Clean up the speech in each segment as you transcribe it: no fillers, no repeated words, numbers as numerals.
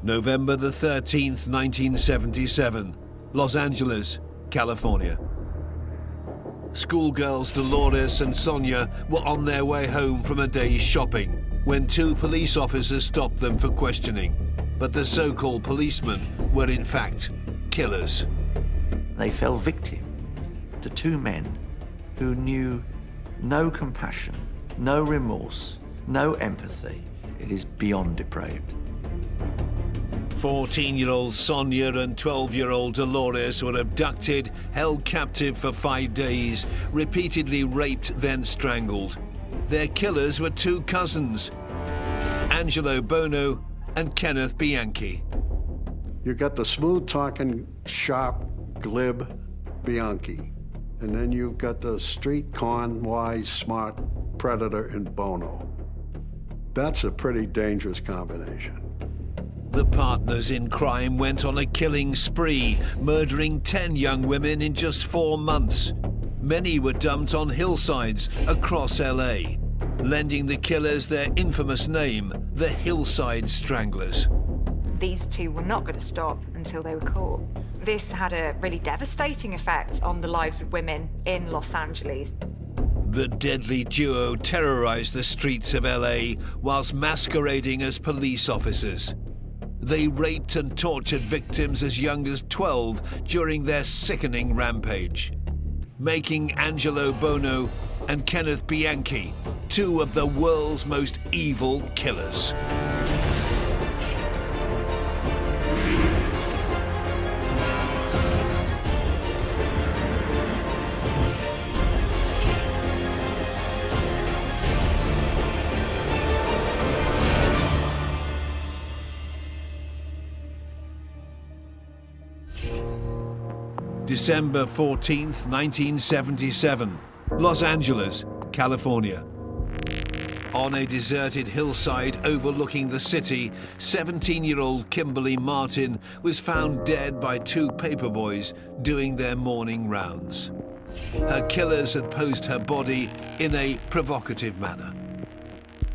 November the 13th, 1977, Los Angeles, California. Schoolgirls Dolores and Sonia were on their way home from a day's shopping when two police officers stopped them for questioning. But the so-called policemen were in fact killers. They fell victim to two men who knew no compassion, no remorse, no empathy. It is beyond depraved. 14-year-old Sonia and 12-year-old Dolores were abducted, held captive for 5 days, repeatedly raped, then strangled. Their killers were two cousins, Angelo Buono and Kenneth Bianchi. You got the smooth-talking, sharp, glib Bianchi. And then you've got the street con, wise, smart predator in Buono. That's a pretty dangerous combination. The partners in crime went on a killing spree, murdering 10 young women in just 4 months. Many were dumped on hillsides across LA, lending the killers their infamous name, the Hillside Stranglers. These two were not going to stop until they were caught. This had a really devastating effect on the lives of women in Los Angeles. The deadly duo terrorized the streets of LA whilst masquerading as police officers. They raped and tortured victims as young as 12 during their sickening rampage, making Angelo Buono and Kenneth Bianchi two of the world's most evil killers. December 14th, 1977, Los Angeles, California. On a deserted hillside overlooking the city, 17-year-old Kimberly Martin was found dead by two paperboys doing their morning rounds. Her killers had posed her body in a provocative manner.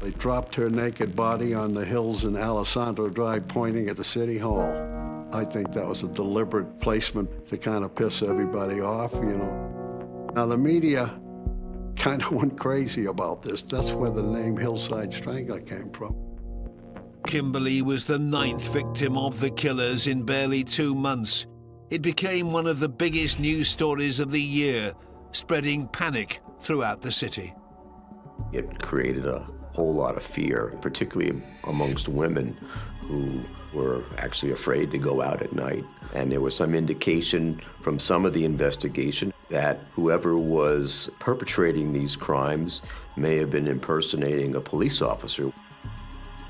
They dropped her naked body on the hills in Alessandro Drive, pointing at the city hall. I think that was a deliberate placement to kind of piss everybody off, you know. Now, the media kind of went crazy about this. That's where the name Hillside Strangler came from. Kimberly was the 9th victim of the killers in barely 2 months. It became one of the biggest news stories of the year, spreading panic throughout the city. It created a whole lot of fear, particularly amongst women who were actually afraid to go out at night. And there was some indication from some of the investigation that whoever was perpetrating these crimes may have been impersonating a police officer.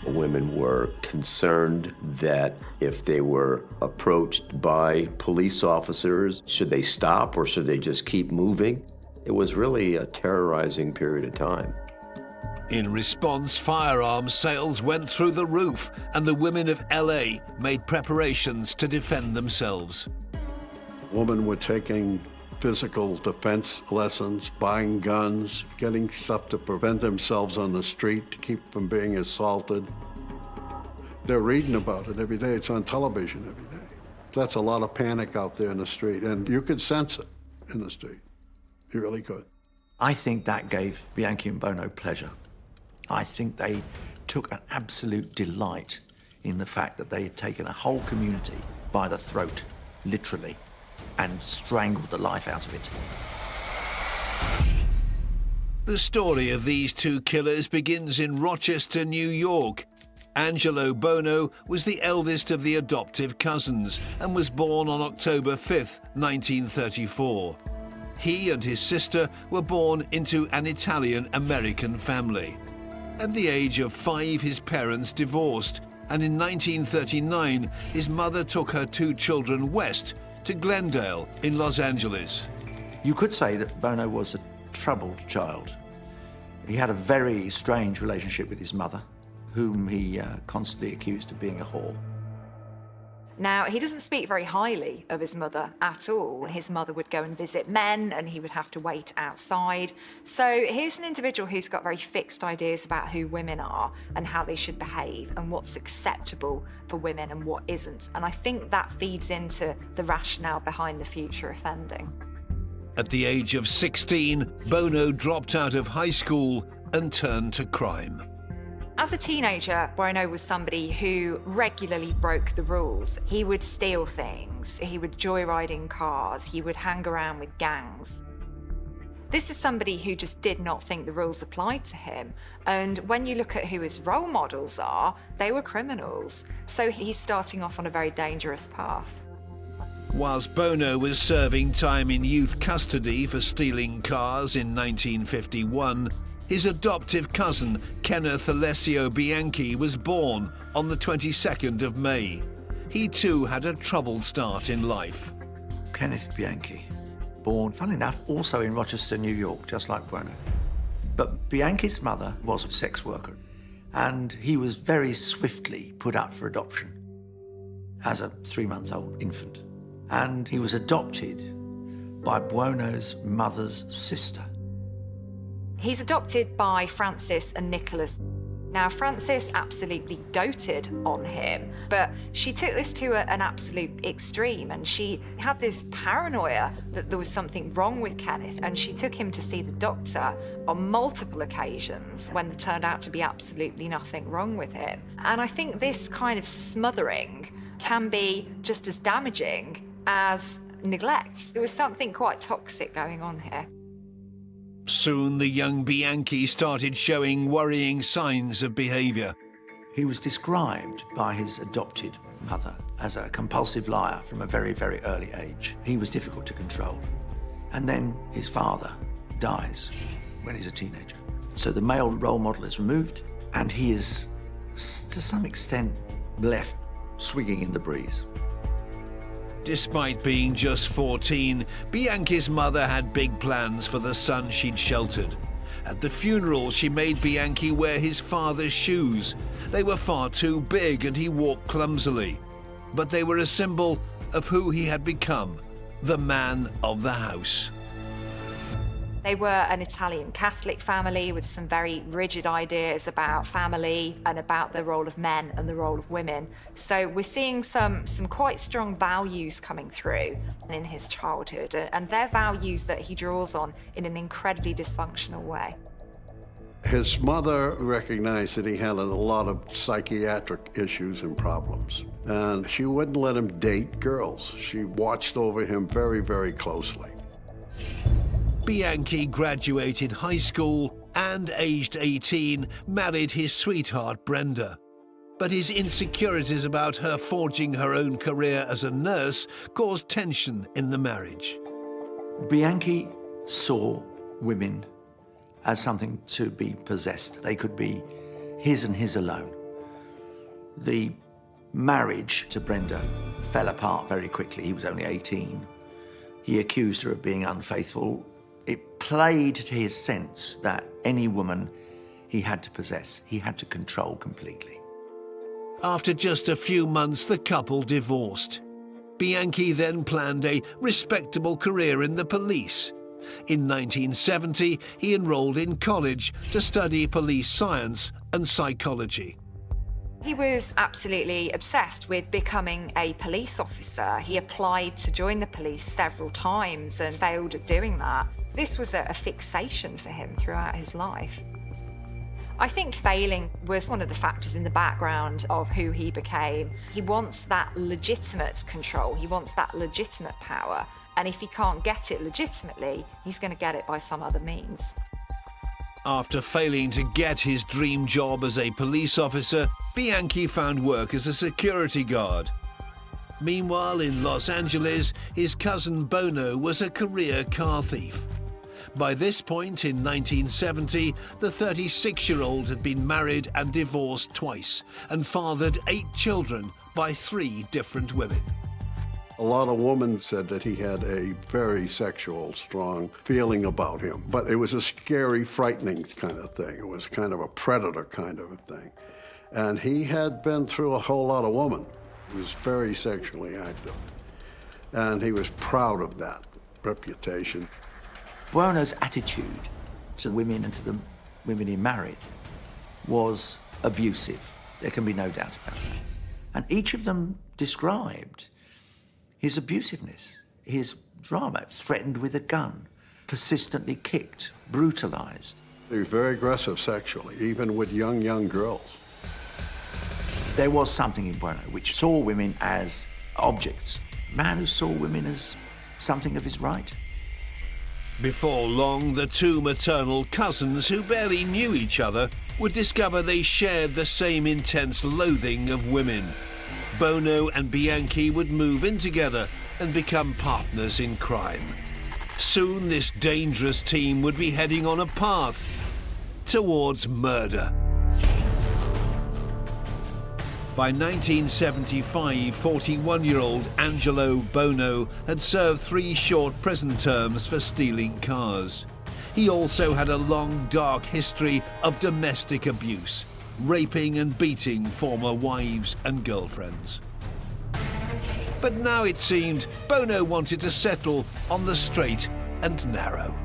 Women were concerned that if they were approached by police officers, should they stop or should they just keep moving? It was really a terrorizing period of time. In response, firearms sales went through the roof, and the women of LA made preparations to defend themselves. Women were taking physical defense lessons, buying guns, getting stuff to prevent themselves on the street, to keep from being assaulted. They're reading about it every day. It's on television every day. That's a lot of panic out there in the street, and you could sense it in the street. You really could. I think that gave Bianchi and Buono pleasure. I think they took an absolute delight in the fact that they had taken a whole community by the throat, literally, and strangled the life out of it. The story of these two killers begins in Rochester, New York. Angelo Buono was the eldest of the adoptive cousins and was born on October 5th, 1934. He and his sister were born into an Italian-American family. At the age of 5, his parents divorced, and in 1939, his mother took her 2 children west to Glendale in Los Angeles. You could say that Buono was a troubled child. He had a very strange relationship with his mother, whom he constantly accused of being a whore. Now, he doesn't speak very highly of his mother at all. His mother would go and visit men and he would have to wait outside. So here's an individual who's got very fixed ideas about who women are and how they should behave and what's acceptable for women and what isn't. And I think that feeds into the rationale behind the future offending. At the age of 16, Buono dropped out of high school and turned to crime. As a teenager, Buono was somebody who regularly broke the rules. He would steal things, he would joyride in cars, he would hang around with gangs. This is somebody who just did not think the rules applied to him. And when you look at who his role models are, they were criminals. So he's starting off on a very dangerous path. Whilst Buono was serving time in youth custody for stealing cars in 1951, his adoptive cousin, Kenneth Alessio Bianchi, was born on the 22nd of May. He too had a troubled start in life. Kenneth Bianchi, born, funnily enough, also in Rochester, New York, just like Buono. But Bianchi's mother was a sex worker, and he was very swiftly put up for adoption as a 3-month-old infant. And he was adopted by Buono's mother's sister. He's adopted by Frances and Nicholas. Now, Frances absolutely doted on him, but she took this to an absolute extreme, and she had this paranoia that there was something wrong with Kenneth, and she took him to see the doctor on multiple occasions when there turned out to be absolutely nothing wrong with him. And I think this kind of smothering can be just as damaging as neglect. There was something quite toxic going on here. Soon the young Bianchi started showing worrying signs of behaviour. He was described by his adopted mother as a compulsive liar from a very, very early age. He was difficult to control. And then his father dies when he's a teenager. So the male role model is removed, and he is, to some extent, left swinging in the breeze. Despite being just 14, Bianchi's mother had big plans for the son she'd sheltered. At the funeral, she made Bianchi wear his father's shoes. They were far too big and he walked clumsily. But they were a symbol of who he had become, the man of the house. They were an Italian Catholic family with some very rigid ideas about family and about the role of men and the role of women. So we're seeing some quite strong values coming through in his childhood, and they're values that he draws on in an incredibly dysfunctional way. His mother recognized that he had a lot of psychiatric issues and problems, and she wouldn't let him date girls. She watched over him very, very closely. Bianchi graduated high school and, aged 18, married his sweetheart Brenda. But his insecurities about her forging her own career as a nurse caused tension in the marriage. Bianchi saw women as something to be possessed. They could be his and his alone. The marriage to Brenda fell apart very quickly. He was only 18. He accused her of being unfaithful. It played to his sense that any woman he had to possess, he had to control completely. After just a few months, the couple divorced. Bianchi then planned a respectable career in the police. In 1970, he enrolled in college to study police science and psychology. He was absolutely obsessed with becoming a police officer. He applied to join the police several times and failed at doing that. This was a fixation for him throughout his life. I think failing was one of the factors in the background of who he became. He wants that legitimate control. He wants that legitimate power. And if he can't get it legitimately, he's going to get it by some other means. After failing to get his dream job as a police officer, Bianchi found work as a security guard. Meanwhile, in Los Angeles, his cousin Buono was a career car thief. By this point in 1970, the 36-year-old had been married and divorced twice and fathered 8 children by 3 different women. A lot of women said that he had a very sexual, strong feeling about him, but it was a scary, frightening kind of thing. It was kind of a predator kind of a thing. And he had been through a whole lot of women. He was very sexually active, and he was proud of that reputation. Buono's attitude to women and to the women he married was abusive. There can be no doubt about that. And each of them described his abusiveness, his drama, threatened with a gun, persistently kicked, brutalized. He was very aggressive sexually, even with young girls. There was something in Buono which saw women as objects, a man who saw women as something of his right. Before long, the two maternal cousins who barely knew each other would discover they shared the same intense loathing of women. Buono and Bianchi would move in together and become partners in crime. Soon, this dangerous team would be heading on a path towards murder. By 1975, 41-year-old Angelo Buono had served 3 short prison terms for stealing cars. He also had a long, dark history of domestic abuse, raping and beating former wives and girlfriends. But now it seemed Buono wanted to settle on the straight and narrow.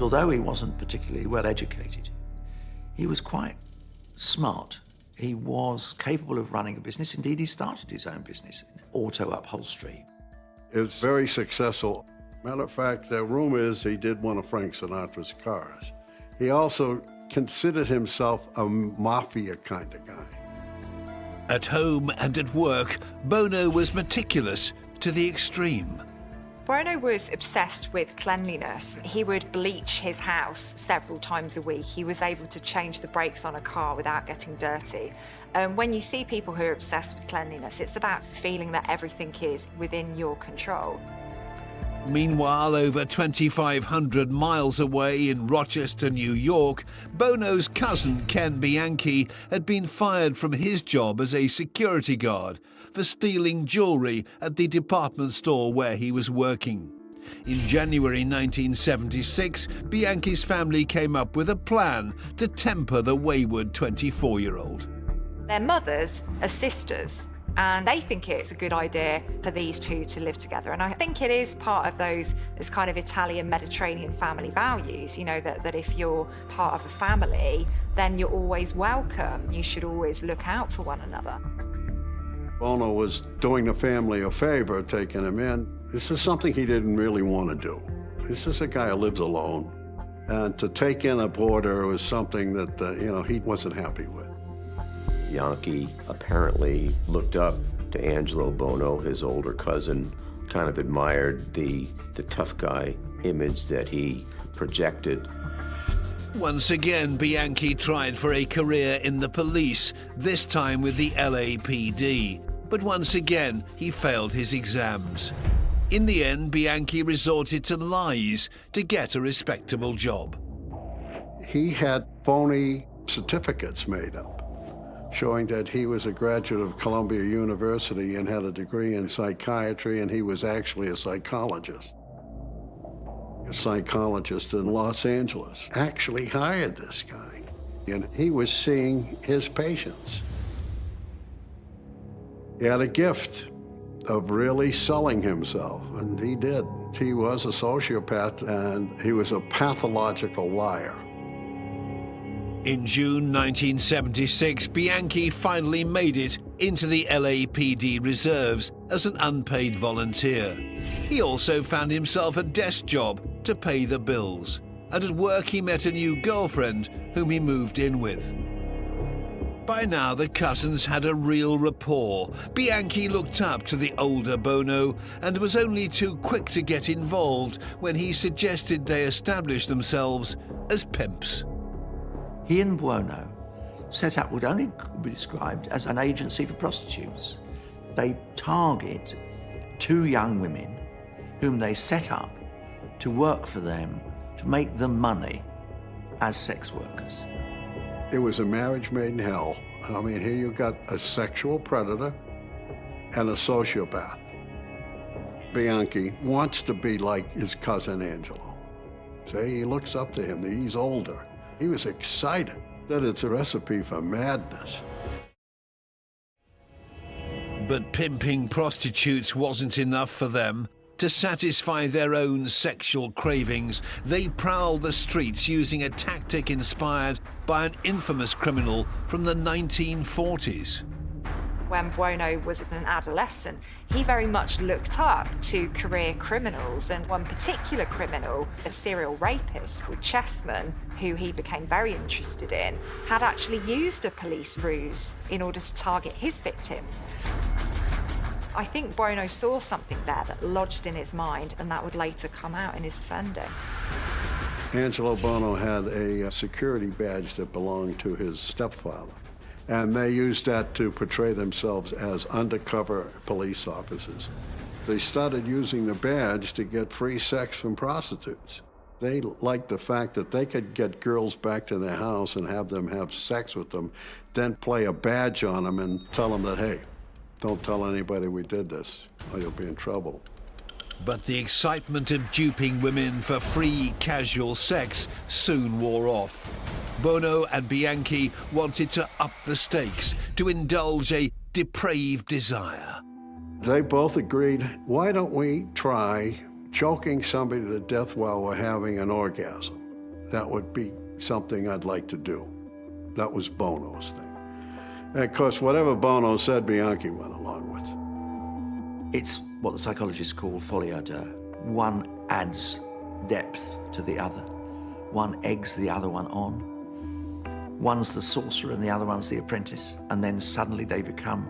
Although he wasn't particularly well educated, he was quite smart. He was capable of running a business. Indeed, he started his own business, auto upholstery. It was very successful. Matter of fact, the rumor is he did one of Frank Sinatra's cars. He also considered himself a mafia kind of guy. At home and at work, Buono was meticulous to the extreme. Buono was obsessed with cleanliness. He would bleach his house several times a week. He was able to change the brakes on a car without getting dirty. When you see people who are obsessed with cleanliness, it's about feeling that everything is within your control. Meanwhile, over 2,500 miles away in Rochester, New York, Buono's cousin, Ken Bianchi, had been fired from his job as a security guard for stealing jewelry at the department store where he was working. In January 1976, Bianchi's family came up with a plan to temper the wayward 24-year-old. Their mothers are sisters, and they think it's a good idea for these two to live together. And I think it is part of those kind of Italian Mediterranean family values, you know, that if you're part of a family, then you're always welcome. You should always look out for one another. Buono was doing the family a favor, taking him in. This is something he didn't really want to do. This is a guy who lives alone. And to take in a boarder was something that, he wasn't happy with. Bianchi apparently looked up to Angelo Buono, his older cousin, kind of admired the tough guy image that he projected. Once again, Bianchi tried for a career in the police, this time with the LAPD. But once again, he failed his exams. In the end, Bianchi resorted to lies to get a respectable job. He had phony certificates made up, showing that he was a graduate of Columbia University and had a degree in psychiatry, and he was actually a psychologist. A psychologist in Los Angeles actually hired this guy, and he was seeing his patients. He had a gift of really selling himself, and he did. He was a sociopath, and he was a pathological liar. In June 1976, Bianchi finally made it into the LAPD reserves as an unpaid volunteer. He also found himself a desk job to pay the bills. And at work he met a new girlfriend whom he moved in with. By now the cousins had a real rapport. Bianchi looked up to the older Buono and was only too quick to get involved when he suggested they establish themselves as pimps. He and Buono set up what only could be described as an agency for prostitutes. They target 2 young women whom they set up to work for them, to make them money as sex workers. It was a marriage made in hell. I mean, here you've got a sexual predator and a sociopath. Bianchi wants to be like his cousin Angelo. So he looks up to him. He's older. He was excited that it's a recipe for madness. But pimping prostitutes wasn't enough for them. To satisfy their own sexual cravings, they prowled the streets using a tactic inspired by an infamous criminal from the 1940s. When Buono was an adolescent, he very much looked up to career criminals, and one particular criminal, a serial rapist called Chessman, who he became very interested in, had actually used a police ruse in order to target his victim. I think Buono saw something there that lodged in his mind, and that would later come out in his offending. Angelo Buono had a security badge that belonged to his stepfather. And they used that to portray themselves as undercover police officers. They started using the badge to get free sex from prostitutes. They liked the fact that they could get girls back to their house and have them have sex with them, then play a badge on them and tell them that, hey, don't tell anybody we did this, or you'll be in trouble. But the excitement of duping women for free casual sex soon wore off. Buono and Bianchi wanted to up the stakes, to indulge a depraved desire. They both agreed, why don't we try choking somebody to death while we're having an orgasm? That would be something I'd like to do. That was Buono's thing. And of course, whatever Buono said, Bianchi went along with. It's what the psychologists call folie à deux. One adds depth to the other. One eggs the other one on. One's the sorcerer and the other one's the apprentice. And then suddenly they become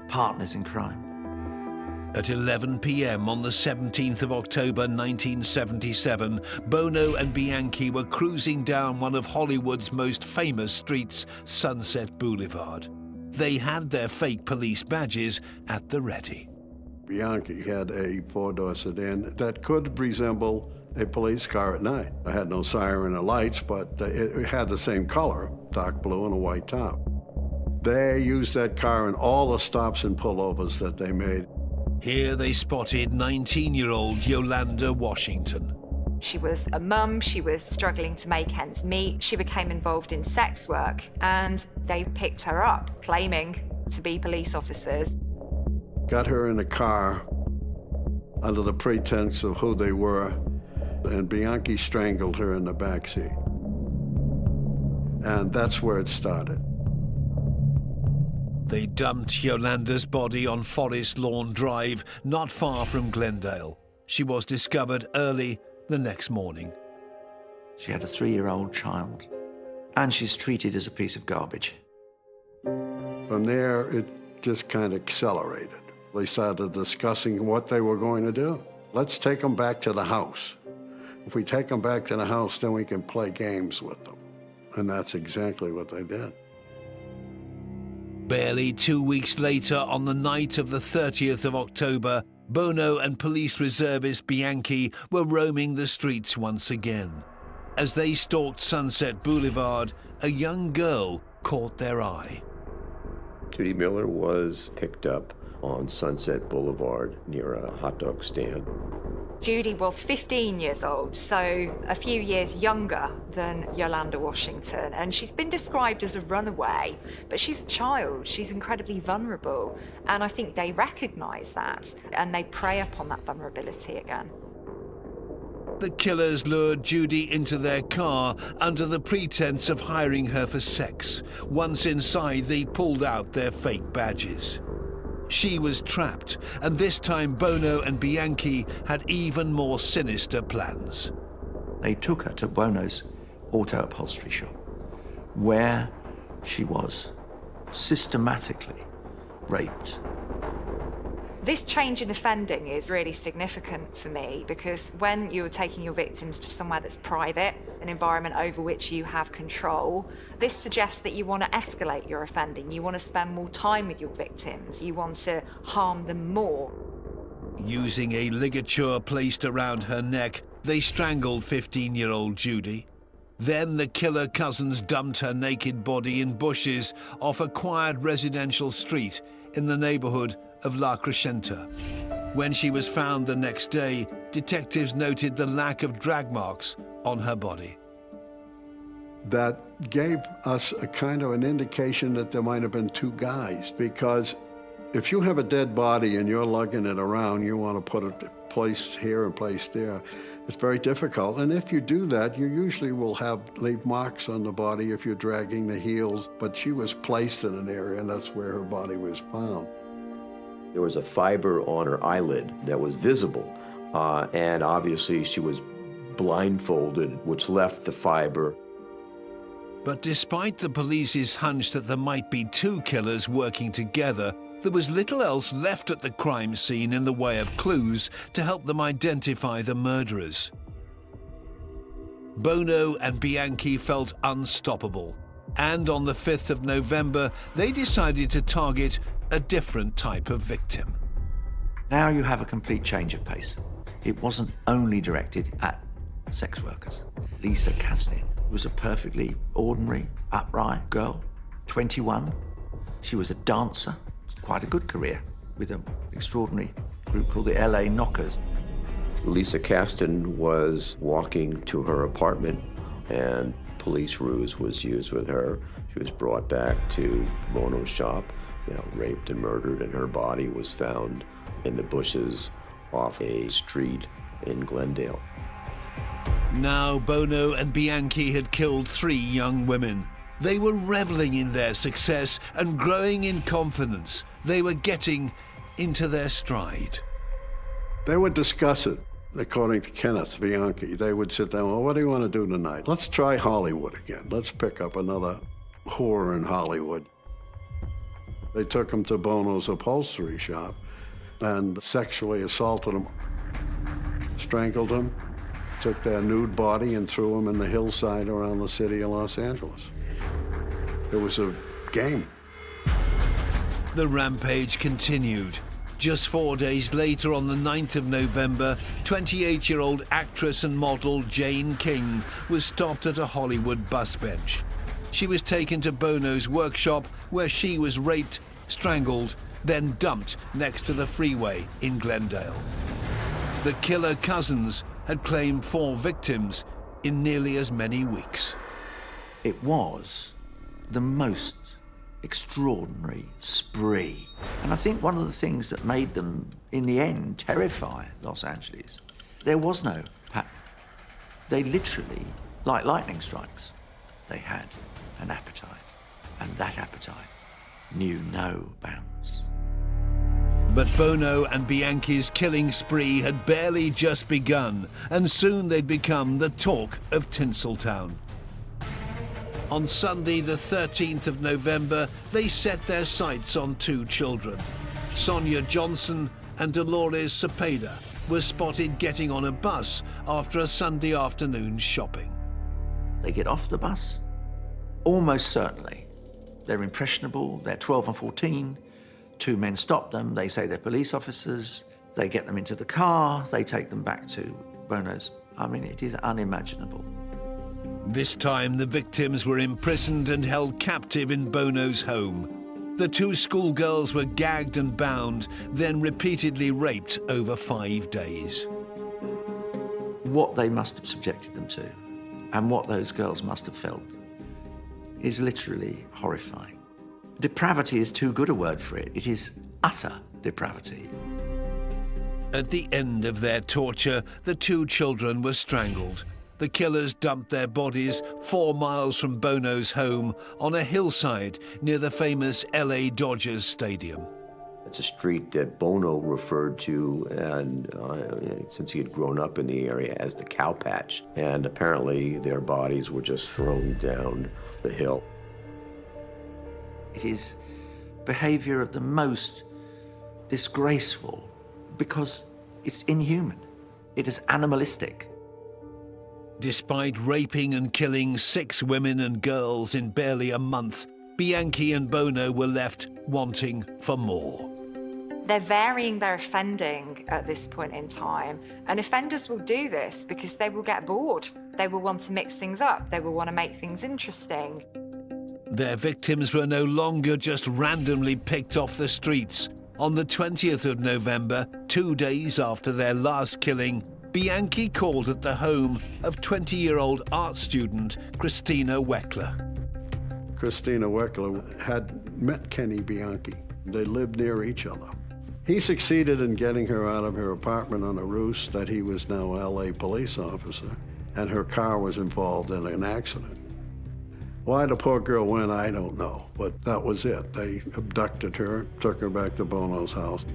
partners in crime. At 11 p.m. on the 17th of October 1977, Buono and Bianchi were cruising down one of Hollywood's most famous streets, Sunset Boulevard. They had their fake police badges at the ready. Bianchi had a four-door sedan that could resemble a police car at night. It had no siren or lights, but it had the same color, dark blue and a white top. They used that car in all the stops and pullovers that they made. Here they spotted 19-year-old Yolanda Washington. She was a mum, she was struggling to make ends meet, she became involved in sex work, and they picked her up, claiming to be police officers. Got her in a car under the pretense of who they were, and Bianchi strangled her in the back seat. And that's where it started. They dumped Yolanda's body on Forest Lawn Drive, not far from Glendale. She was discovered early the next morning. She had a 3-year-old child, and she's treated as a piece of garbage. From there, it just kind of accelerated. They started discussing what they were going to do. Let's take them back to the house. If we take them back to the house, then we can play games with them. And that's exactly what they did. Barely 2 weeks later, on the night of the 30th of October, Buono and police reservist Bianchi were roaming the streets once again. As they stalked Sunset Boulevard, a young girl caught their eye. Judy Miller was picked up on Sunset Boulevard near a hot dog stand. Judy was 15 years old, so a few years younger than Yolanda Washington, and she's been described as a runaway, but she's a child, she's incredibly vulnerable, and I think they recognise that, and they prey upon that vulnerability again. The killers lured Judy into their car under the pretense of hiring her for sex. Once inside, they pulled out their fake badges. She was trapped, and this time Buono and Bianchi had even more sinister plans. They took her to Buono's auto upholstery shop, where she was systematically raped. This change in offending is really significant for me because when you're taking your victims to somewhere that's private, an environment over which you have control, this suggests that you want to escalate your offending. You want to spend more time with your victims. You want to harm them more. Using a ligature placed around her neck, they strangled 15-year-old Judy. Then the killer cousins dumped her naked body in bushes off a quiet residential street in the neighborhood of La Crescenta. When she was found the next day, detectives noted the lack of drag marks on her body. That gave us a kind of an indication that there might have been two guys, because If you have a dead body and you're lugging it around, you want to put it place here and place there. It's very difficult. And if you do that, you usually will leave marks on the body if you're dragging the heels. But she was placed in an area, and that's where her body was found. There was a fiber on her eyelid that was visible, and obviously she was blindfolded, which left the fiber. But despite the police's hunch that there might be two killers working together, there was little else left at the crime scene in the way of clues to help them identify the murderers. Buono and Bianchi felt unstoppable, and on the 5th of November, they decided to target a different type of victim. Now you have a complete change of pace. It wasn't only directed at sex workers. Lisa Kasnin was a perfectly ordinary, upright girl, 21. She was a dancer, quite a good career, with an extraordinary group called the LA Knockers. Lisa Kastin was walking to her apartment, and police ruse was used with her. She was brought back to Buono's shop, raped and murdered, and her body was found in the bushes off a street in Glendale. Now Buono and Bianchi had killed 3 young women. They were reveling in their success and growing in confidence. They were getting into their stride. They would discuss it, according to Kenneth, Bianchi. They would sit down, well, what do you want to do tonight? Let's try Hollywood again. Let's pick up another whore in Hollywood. They took him to Buono's upholstery shop and sexually assaulted him, strangled him, took their nude body and threw him in the hillside around the city of Los Angeles. It was a game. The rampage continued. Just 4 days later, on the 9th of November, 28-year-old actress and model Jane King was stopped at a Hollywood bus bench. She was taken to Buono's workshop, where she was raped, strangled, then dumped next to the freeway in Glendale. The killer cousins had claimed 4 victims in nearly as many weeks. It was the most extraordinary spree. And I think one of the things that made them, in the end, terrify Los Angeles, there was no pattern. They literally, like lightning strikes, they had an appetite. And that appetite knew no bounds. But Buono and Bianchi's killing spree had barely just begun, and soon they'd become the talk of Tinseltown. On Sunday, the 13th of November, they set their sights on 2 children. Sonia Johnson and Dolores Cepeda were spotted getting on a bus after a Sunday afternoon shopping. They get off the bus, almost certainly. They're impressionable, they're 12 and 14. 2 men stop them, they say they're police officers. They get them into the car, they take them back to Buono's. I mean, it is unimaginable. This time, the victims were imprisoned and held captive in Buono's home. The 2 schoolgirls were gagged and bound, then repeatedly raped over 5 days. What they must have subjected them to, and what those girls must have felt, is literally horrifying. Depravity is too good a word for it. It is utter depravity. At the end of their torture, the 2 children were strangled. The killers dumped their bodies 4 miles from Buono's home on a hillside near the famous LA Dodgers Stadium. It's a street that Buono referred to, and since he had grown up in the area, as the Cow Patch. And apparently their bodies were just thrown down the hill. It is behavior of the most disgraceful because it's inhuman. It is animalistic. Despite raping and killing 6 women and girls in barely a month, Bianchi and Buono were left wanting for more. They're varying their offending at this point in time, and offenders will do this because they will get bored. They will want to mix things up. They will want to make things interesting. Their victims were no longer just randomly picked off the streets. On the 20th of November, 2 days after their last killing, Bianchi called at the home of 20-year-old art student Christina Weckler. Christina Weckler had met Kenny Bianchi They lived near each other. He succeeded in getting her out of her apartment on a ruse that he was now an LA police officer, and her car was involved in an accident. Why the poor girl went, I don't know, but that was it. They abducted her, took her back to Buono's house.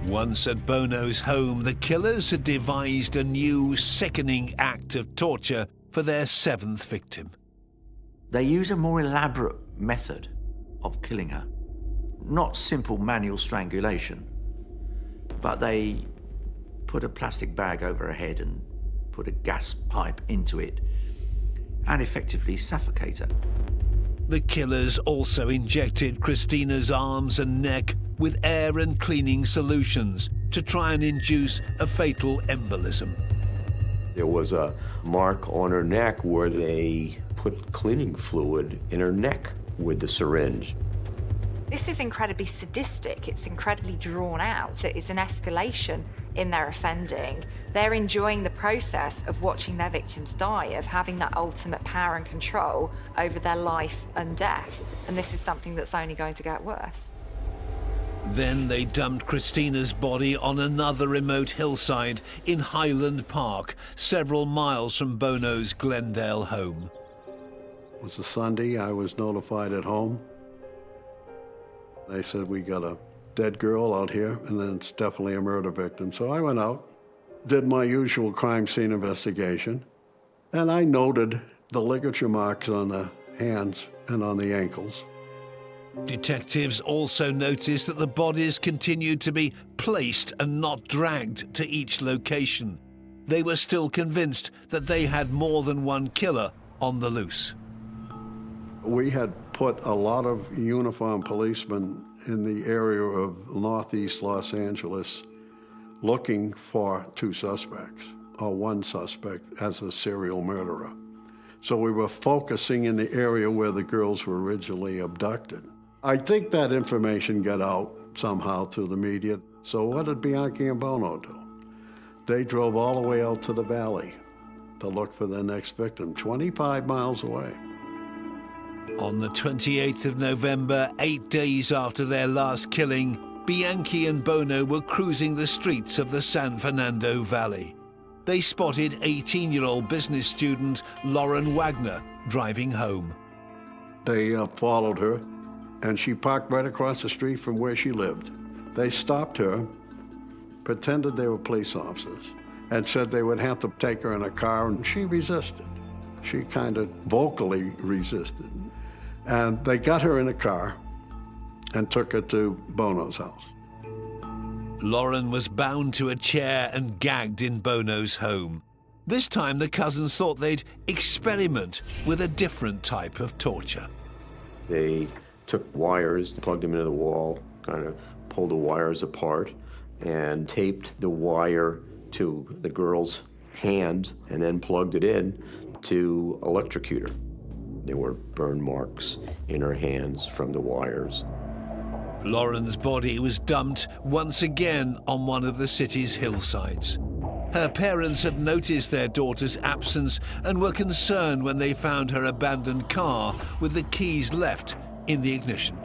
Once at Buono's home, the killers had devised a new, sickening act of torture for their seventh victim. They use a more elaborate method of killing her. Not simple manual strangulation, but they put a plastic bag over her head and put a gas pipe into it and effectively suffocate her. The killers also injected Christina's arms and neck with air and cleaning solutions to try and induce a fatal embolism. There was a mark on her neck where they put cleaning fluid in her neck with the syringe. This is incredibly sadistic. It's incredibly drawn out. It is an escalation in their offending. They're enjoying the process of watching their victims die, of having that ultimate power and control over their life and death. And this is something that's only going to get worse. Then they dumped Christina's body on another remote hillside in Highland Park, several miles from Buono's Glendale home. It was a Sunday. I was notified at home. They said, we got a dead girl out here, and then it's definitely a murder victim. So I went out, did my usual crime scene investigation, and I noted the ligature marks on the hands and on the ankles. Detectives also noticed that the bodies continued to be placed and not dragged to each location. They were still convinced that they had more than one killer on the loose. We had put a lot of uniformed policemen in the area of northeast Los Angeles looking for two suspects, or one suspect as a serial murderer. So we were focusing in the area where the girls were originally abducted. I think that information got out somehow through the media. So what did Bianchi and Buono do? They drove all the way out to the valley to look for their next victim, 25 miles away. On the 28th of November, 8 days after their last killing, Bianchi and Buono were cruising the streets of the San Fernando Valley. They spotted 18-year-old business student Lauren Wagner driving home. They followed her, and she parked right across the street from where she lived. They stopped her, pretended they were police officers, and said they would have to take her in a car, and she resisted. She kind of vocally resisted. And they got her in a car and took her to Buono's house. Lauren was bound to a chair and gagged in Buono's home. This time the cousins thought they'd experiment with a different type of torture. They took wires, plugged them into the wall, kind of pulled the wires apart, and taped the wire to the girl's hand, and then plugged it in to electrocute her. There were burn marks in her hands from the wires. Lauren's body was dumped once again on one of the city's hillsides. Her parents had noticed their daughter's absence and were concerned when they found her abandoned car with the keys left in the ignition.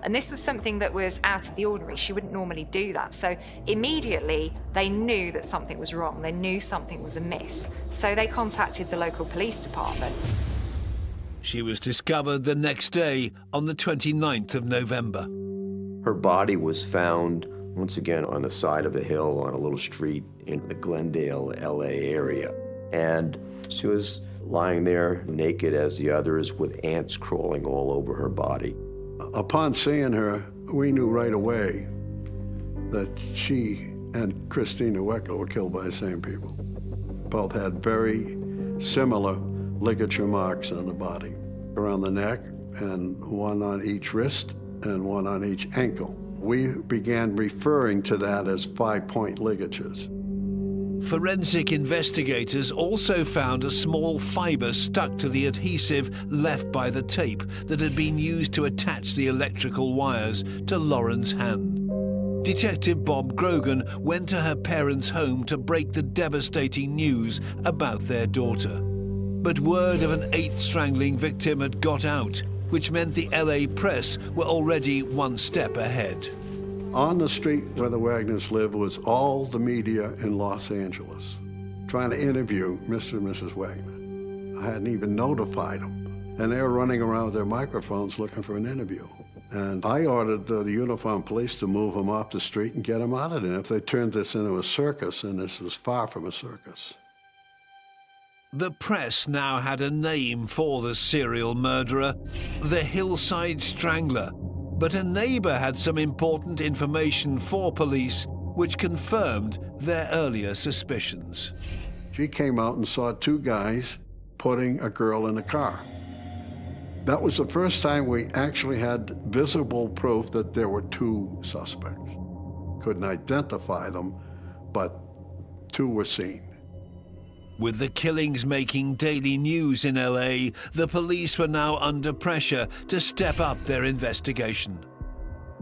And this was something that was out of the ordinary. She wouldn't normally do that. So immediately they knew that something was wrong. They knew something was amiss. So they contacted the local police department. She was discovered the next day on the 29th of November. Her body was found once again on the side of a hill on a little street in the Glendale, LA area. And she was lying there naked as the others with ants crawling all over her body. Upon seeing her, we knew right away that she and Christina Weckler were killed by the same people. Both had very similar ligature marks on the body, around the neck, and one on each wrist and one on each ankle. We began referring to that as 5-point ligatures. Forensic investigators also found a small fibre stuck to the adhesive left by the tape that had been used to attach the electrical wires to Lauren's hand. Detective Bob Grogan went to her parents' home to break the devastating news about their daughter. But word of an 8th strangling victim had got out which meant the LA press were already one step ahead. On the street where the Wagners lived was all the media in Los Angeles trying to interview Mr. and Mrs. Wagner. I hadn't even notified them, and they were running around with their microphones looking for an interview. And I ordered the uniformed police to move them off the street and get them out of there. If they turned this into a circus, and this was far from a circus. The press now had a name for the serial murderer, the Hillside Strangler. But a neighbor had some important information for police which confirmed their earlier suspicions. She came out and saw two guys putting a girl in a car. That was the first time we actually had visible proof that there were two suspects. Couldn't identify them, but two were seen. With the killings making daily news in LA, the police were now under pressure to step up their investigation.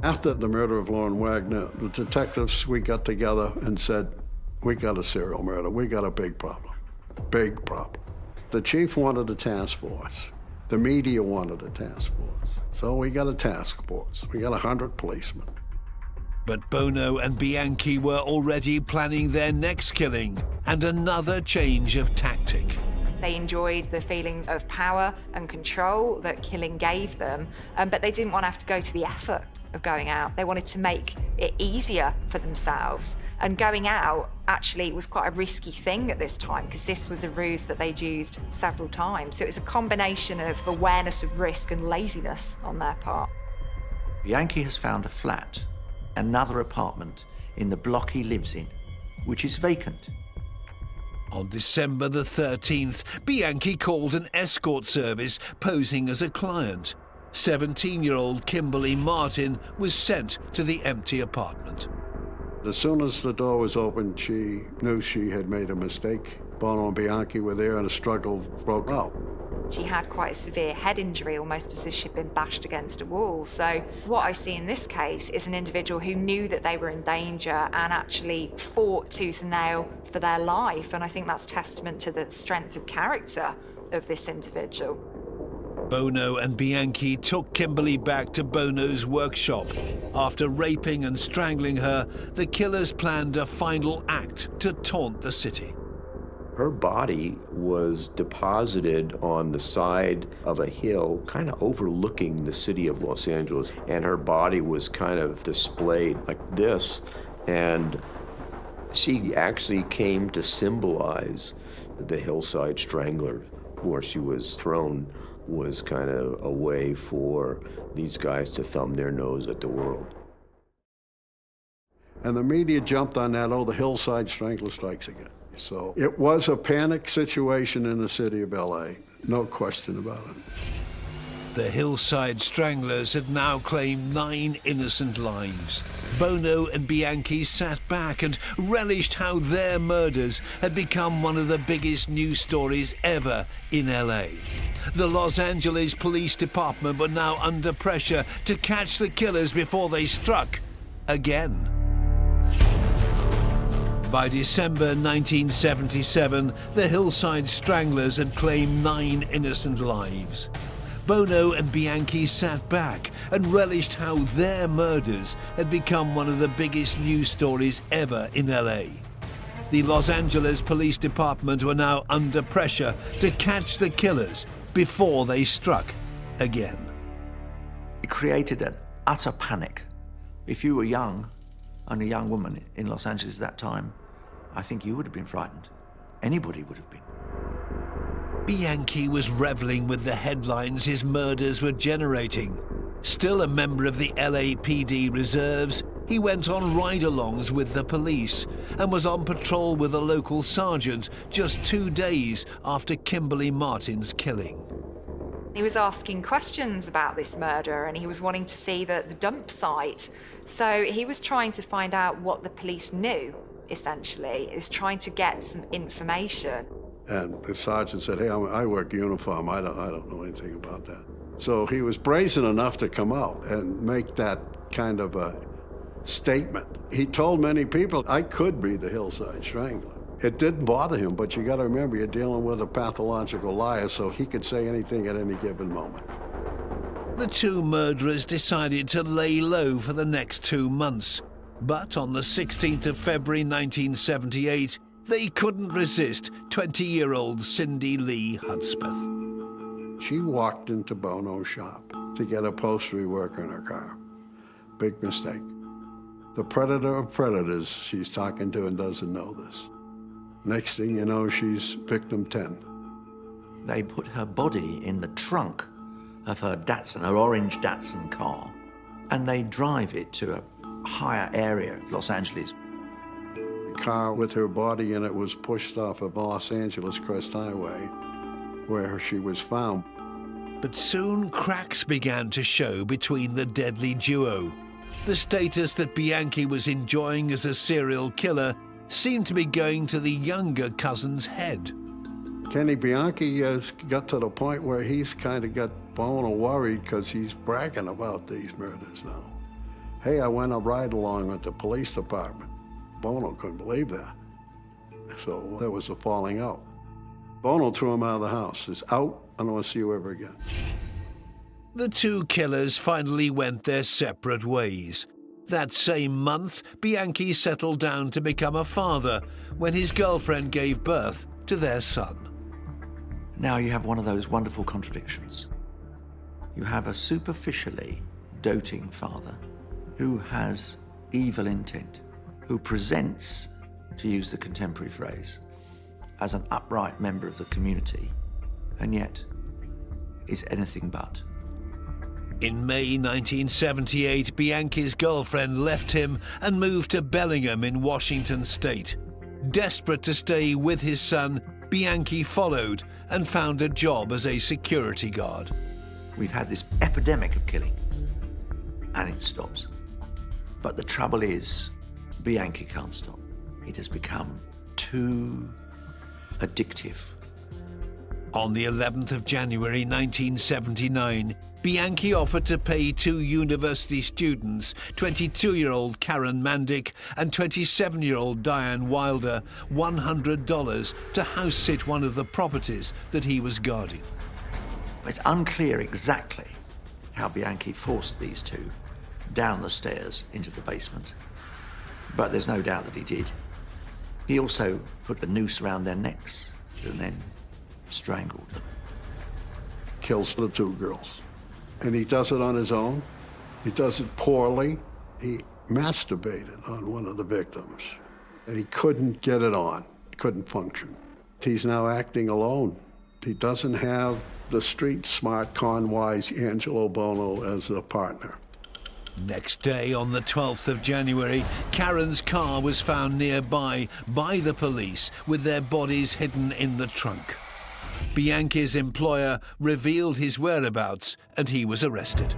After the murder of Lauren Wagner, the detectives, we got together and said, we got a serial murder, we got a big problem, big problem. The chief wanted a task force. The media wanted a task force. So we got a task force. We got 100 policemen. But Buono and Bianchi were already planning their next killing and another change of tactic. They enjoyed the feelings of power and control that killing gave them, but they didn't want to have to go to the effort of going out. They wanted to make it easier for themselves. And going out actually was quite a risky thing at this time, because this was a ruse that they'd used several times. So it was a combination of awareness of risk and laziness on their part. Bianchi has found a flat, another apartment in the block he lives in, which is vacant. On December the 13th, Bianchi called an escort service posing as a client. 17-year-old Kimberly Martin was sent to the empty apartment. As soon as the door was open, she knew she had made a mistake. Buono and Bianchi were there and a struggle broke out. She had quite a severe head injury, almost as if she'd been bashed against a wall. So what I see in this case is an individual who knew that they were in danger and actually fought tooth and nail for their life. And I think that's testament to the strength of character of this individual. Buono and Bianchi took Kimberly back to Buono's workshop. After raping and strangling her, the killers planned a final act to taunt the city. Her body was deposited on the side of a hill, kind of overlooking the city of Los Angeles, and her body was kind of displayed like this, and she actually came to symbolize the Hillside Stranglers. Where she was thrown was kind of a way for these guys to thumb their nose at the world. And the media jumped on that, oh, the Hillside Strangler strikes again. So it was a panic situation in the city of LA, no question about it. The Hillside Stranglers had now claimed 9 innocent lives. Buono and Bianchi sat back and relished how their murders had become one of the biggest news stories ever in LA. The Los Angeles Police Department were now under pressure to catch the killers before they struck again. By December 1977, the Hillside Stranglers had claimed 9 innocent lives. Buono and Bianchi sat back and relished how their murders had become one of the biggest news stories ever in LA. The Los Angeles Police Department were now under pressure to catch the killers before they struck again. It created an utter panic. If you were young and a young woman in Los Angeles at that time, I think you would have been frightened. Anybody would have been. Bianchi was reveling with the headlines his murders were generating. Still a member of the LAPD reserves, he went on ride-alongs with the police and was on patrol with a local sergeant just 2 days after Kimberly Martin's killing. He was asking questions about this murder and he was wanting to see the dump site. So he was trying to find out what the police knew, essentially. He was trying to get some information. And the sergeant said, hey, I work uniform. I don't know anything about that. So he was brazen enough to come out and make that kind of a statement. He told many people, I could be the Hillside Strangler. It didn't bother him, but you got to remember, you're dealing with a pathological liar, so he could say anything at any given moment. The two murderers decided to lay low for the next 2 months. But on the 16th of February 1978, they couldn't resist 20-year-old Cindy Lee Hudspeth. She walked into Buono's shop to get upholstery work on her car. Big mistake. The predator of predators she's talking to and doesn't know this. Next thing you know, she's victim 10. They put her body in the trunk of her Datsun, her orange Datsun car, and they drive it to a higher area of Los Angeles. The car with her body in it was pushed off of Los Angeles Crest Highway, where she was found. But soon cracks began to show between the deadly duo. The status that Bianchi was enjoying as a serial killer seemed to be going to the younger cousin's head. Kenny Bianchi has got to the point where he's kind of got Buono worried because he's bragging about these murders now. Hey, I went a ride along with the police department. Buono couldn't believe that. So there was a falling out. Buono threw him out of the house. He's out, I don't want to see you ever again. The two killers finally went their separate ways. That same month, Bianchi settled down to become a father when his girlfriend gave birth to their son. Now you have one of those wonderful contradictions. You have a superficially doting father who has evil intent, who presents, to use the contemporary phrase, as an upright member of the community, and yet is anything but. In May 1978, Bianchi's girlfriend left him and moved to Bellingham in Washington state. Desperate to stay with his son, Bianchi followed and found a job as a security guard. We've had this epidemic of killing, and it stops. But the trouble is, Bianchi can't stop. It has become too addictive. On the 11th of January 1979, Bianchi offered to pay two university students, 22-year-old Karen Mandic and 27-year-old Diane Wilder, $100 to house-sit one of the properties that he was guarding. It's unclear exactly how Bianchi forced these two down the stairs into the basement, but there's no doubt that he did. He also put a noose around their necks and then strangled them. Kills the two girls. And he does it on his own. He does it poorly. He masturbated on one of the victims, and he couldn't get it on, couldn't function. He's now acting alone. He doesn't have the street smart, con-wise Angelo Buono as a partner. Next day, on the 12th of January, Karen's car was found nearby by the police with their bodies hidden in the trunk. Bianchi's employer revealed his whereabouts and he was arrested.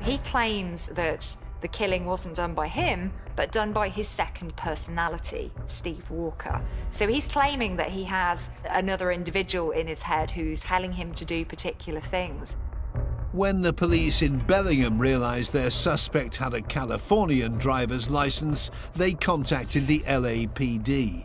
He claims that the killing wasn't done by him, but done by his second personality, Steve Walker. So he's claiming that he has another individual in his head who's telling him to do particular things. When the police in Bellingham realized their suspect had a Californian driver's license, they contacted the LAPD.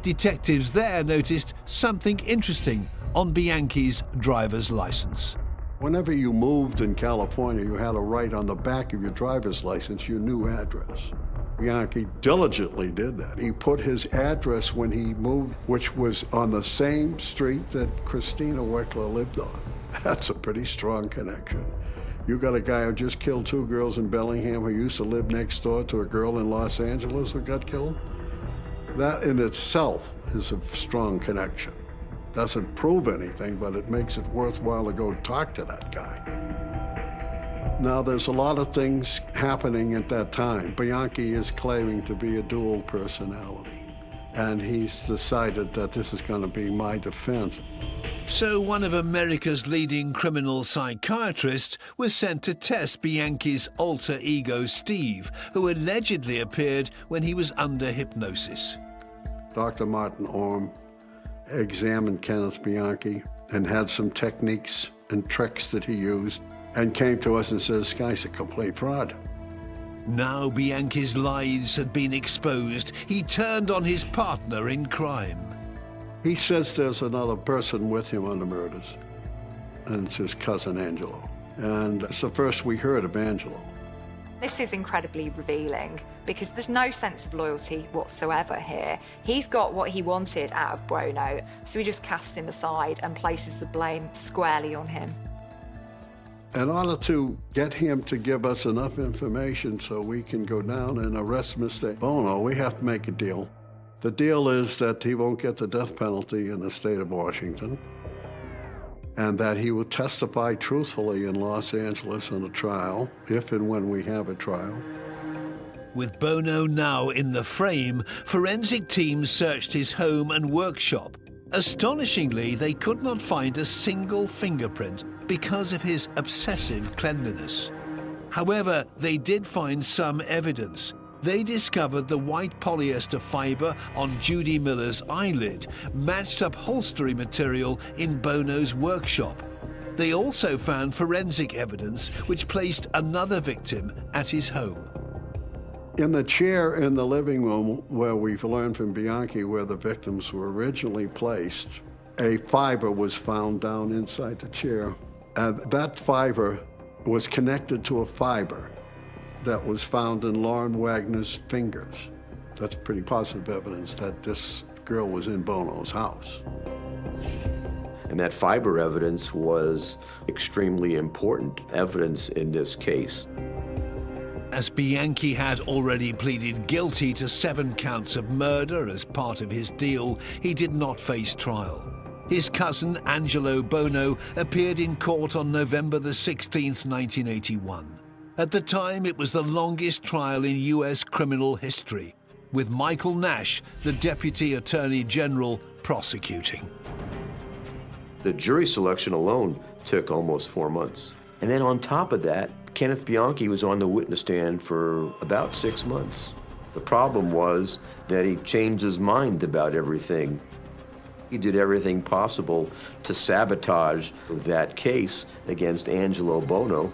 Detectives there noticed something interesting on Bianchi's driver's license. Whenever you moved in California, you had to write on the back of your driver's license your new address. Bianchi diligently did that. He put his address when he moved, which was on the same street that Christina Weckler lived on. That's a pretty strong connection. You got a guy who just killed two girls in Bellingham who used to live next door to a girl in Los Angeles who got killed? That in itself is a strong connection. Doesn't prove anything, but it makes it worthwhile to go talk to that guy. Now, there's a lot of things happening at that time. Bianchi is claiming to be a dual personality, and he's decided that this is going to be my defense. So one of America's leading criminal psychiatrists was sent to test Bianchi's alter ego, Steve, who allegedly appeared when he was under hypnosis. Dr. Martin Orm examined Kenneth Bianchi and had some techniques and tricks that he used and came to us and said, this guy's a complete fraud. Now Bianchi's lies had been exposed, he turned on his partner in crime. He says there's another person with him on the murders, and it's his cousin Angelo. And it's the first we heard of Angelo. This is incredibly revealing because there's no sense of loyalty whatsoever here. He's got what he wanted out of Buono, so he just casts him aside and places the blame squarely on him. In order to get him to give us enough information so we can go down and arrest Mr. Buono, we have to make a deal. The deal is that he won't get the death penalty in the state of Washington, and that he will testify truthfully in Los Angeles in a trial, if and when we have a trial. With Buono now in the frame, forensic teams searched his home and workshop. Astonishingly, they could not find a single fingerprint because of his obsessive cleanliness. However, they did find some evidence. They discovered the white polyester fibre on Judy Miller's eyelid matched upholstery material in Buono's workshop. They also found forensic evidence which placed another victim at his home. In the chair in the living room where we've learned from Bianchi where the victims were originally placed, a fiber was found down inside the chair. And that fiber was connected to a fiber that was found in Lauren Wagner's fingers. That's pretty positive evidence that this girl was in Buono's house. And that fiber evidence was extremely important evidence in this case. As Bianchi had already pleaded guilty to 7 counts of murder as part of his deal, he did not face trial. His cousin, Angelo Buono, appeared in court on November the 16th, 1981. At the time, it was the longest trial in US criminal history, with Michael Nash, the Deputy Attorney General, prosecuting. The jury selection alone took almost 4 months. And then on top of that, Kenneth Bianchi was on the witness stand for about 6 months. The problem was that he changed his mind about everything. He did everything possible to sabotage that case against Angelo Buono.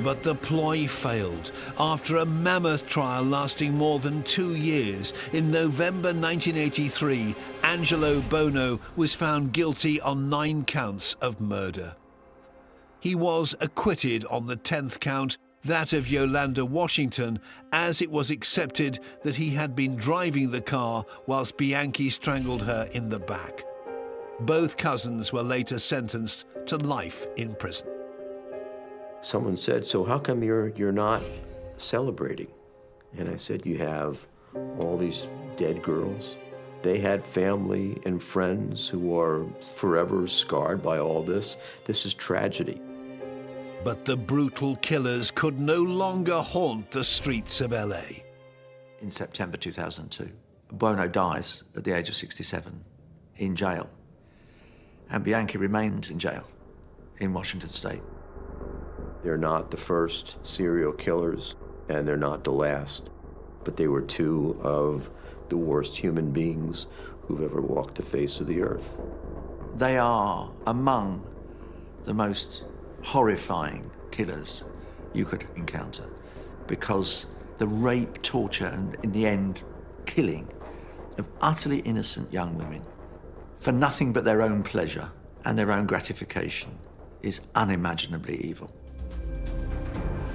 But the ploy failed. After a mammoth trial lasting more than 2 years, in November 1983, Angelo Buono was found guilty on 9 counts of murder. He was acquitted on the 10th count, that of Yolanda Washington, as it was accepted that he had been driving the car whilst Bianchi strangled her in the back. Both cousins were later sentenced to life in prison. Someone said, "So how come you're not celebrating?" And I said, "You have all these dead girls. They had family and friends who are forever scarred by all this. This is tragedy." But the brutal killers could no longer haunt the streets of LA. In September 2002, Buono dies at the age of 67 in jail. And Bianchi remained in jail in Washington State. They're not the first serial killers, and they're not the last, but they were 2 of the worst human beings who've ever walked the face of the earth. They are among the most horrifying killers you could encounter, because the rape, torture, and in the end, killing of utterly innocent young women for nothing but their own pleasure and their own gratification is unimaginably evil.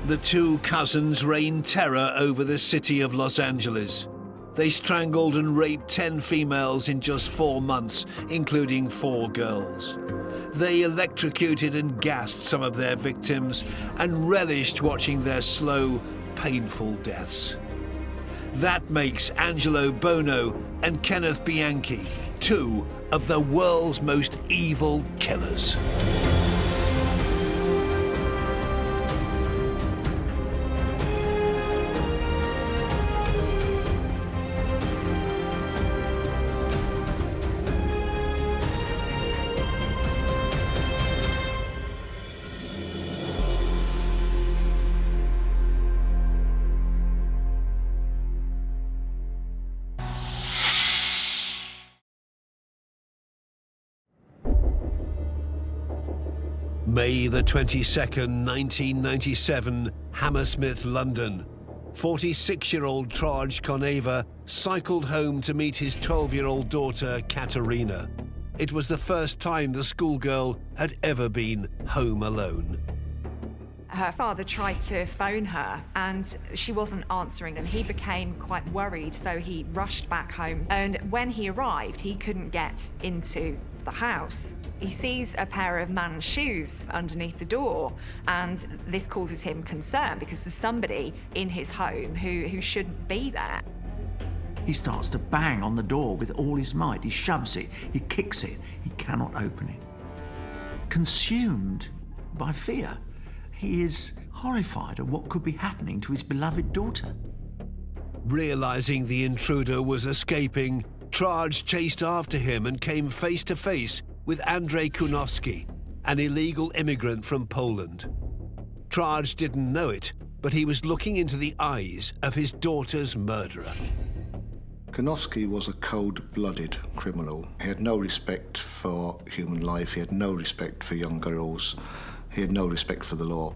The 2 cousins reigned terror over the city of Los Angeles. They strangled and raped 10 females in just 4 months, including 4 girls. They electrocuted and gassed some of their victims and relished watching their slow, painful deaths. That makes Angelo Buono and Kenneth Bianchi 2 of the world's most evil killers. May the 22nd, 1997, Hammersmith, London. 46-year-old Traj Koneva cycled home to meet his 12-year-old daughter, Katerina. It was the first time the schoolgirl had ever been home alone. Her father tried to phone her and she wasn't answering, and he became quite worried, so he rushed back home. And when he arrived, he couldn't get into the house. He sees a pair of man's shoes underneath the door, and this causes him concern because there's somebody in his home who shouldn't be there. He starts to bang on the door with all his might. He shoves it, he kicks it, he cannot open it. Consumed by fear, he is horrified at what could be happening to his beloved daughter. Realizing the intruder was escaping, Traj chased after him and came face to face with Andrzej Kunowski, an illegal immigrant from Poland. Traj didn't know it, but he was looking into the eyes of his daughter's murderer. Kunowski was a cold-blooded criminal. He had no respect for human life. He had no respect for young girls. He had no respect for the law.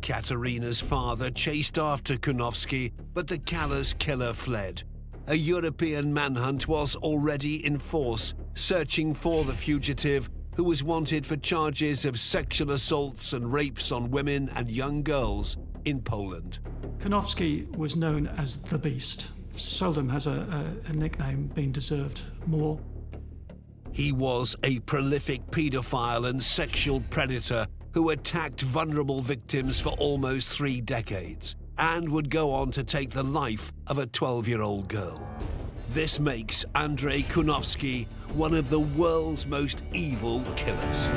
Katerina's father chased after Kunowski, but the callous killer fled. A European manhunt was already in force, searching for the fugitive, who was wanted for charges of sexual assaults and rapes on women and young girls in Poland. Kunowski was known as the Beast. Seldom has a nickname been deserved more. He was a prolific paedophile and sexual predator who attacked vulnerable victims for almost 3 decades and would go on to take the life of a 12-year-old girl. This makes Andrzej Kunowski one of the world's most evil killers.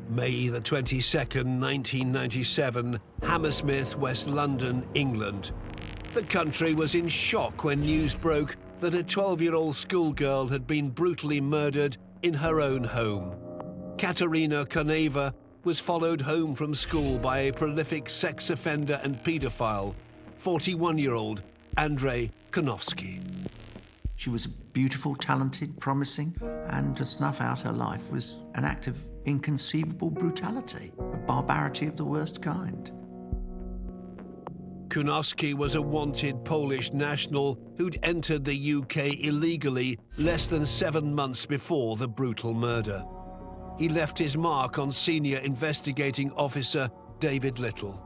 May the 22nd, 1997, Hammersmith, West London, England. The country was in shock when news broke that a 12-year-old schoolgirl had been brutally murdered in her own home. Katerina Koneva was followed home from school by a prolific sex offender and paedophile, 41-year-old Andrzej Kunowski. She was beautiful, talented, promising, and to snuff out her life was an act of inconceivable brutality, a barbarity of the worst kind. Kunowski was a wanted Polish national who'd entered the UK illegally less than 7 months before the brutal murder. He left his mark on senior investigating officer David Little.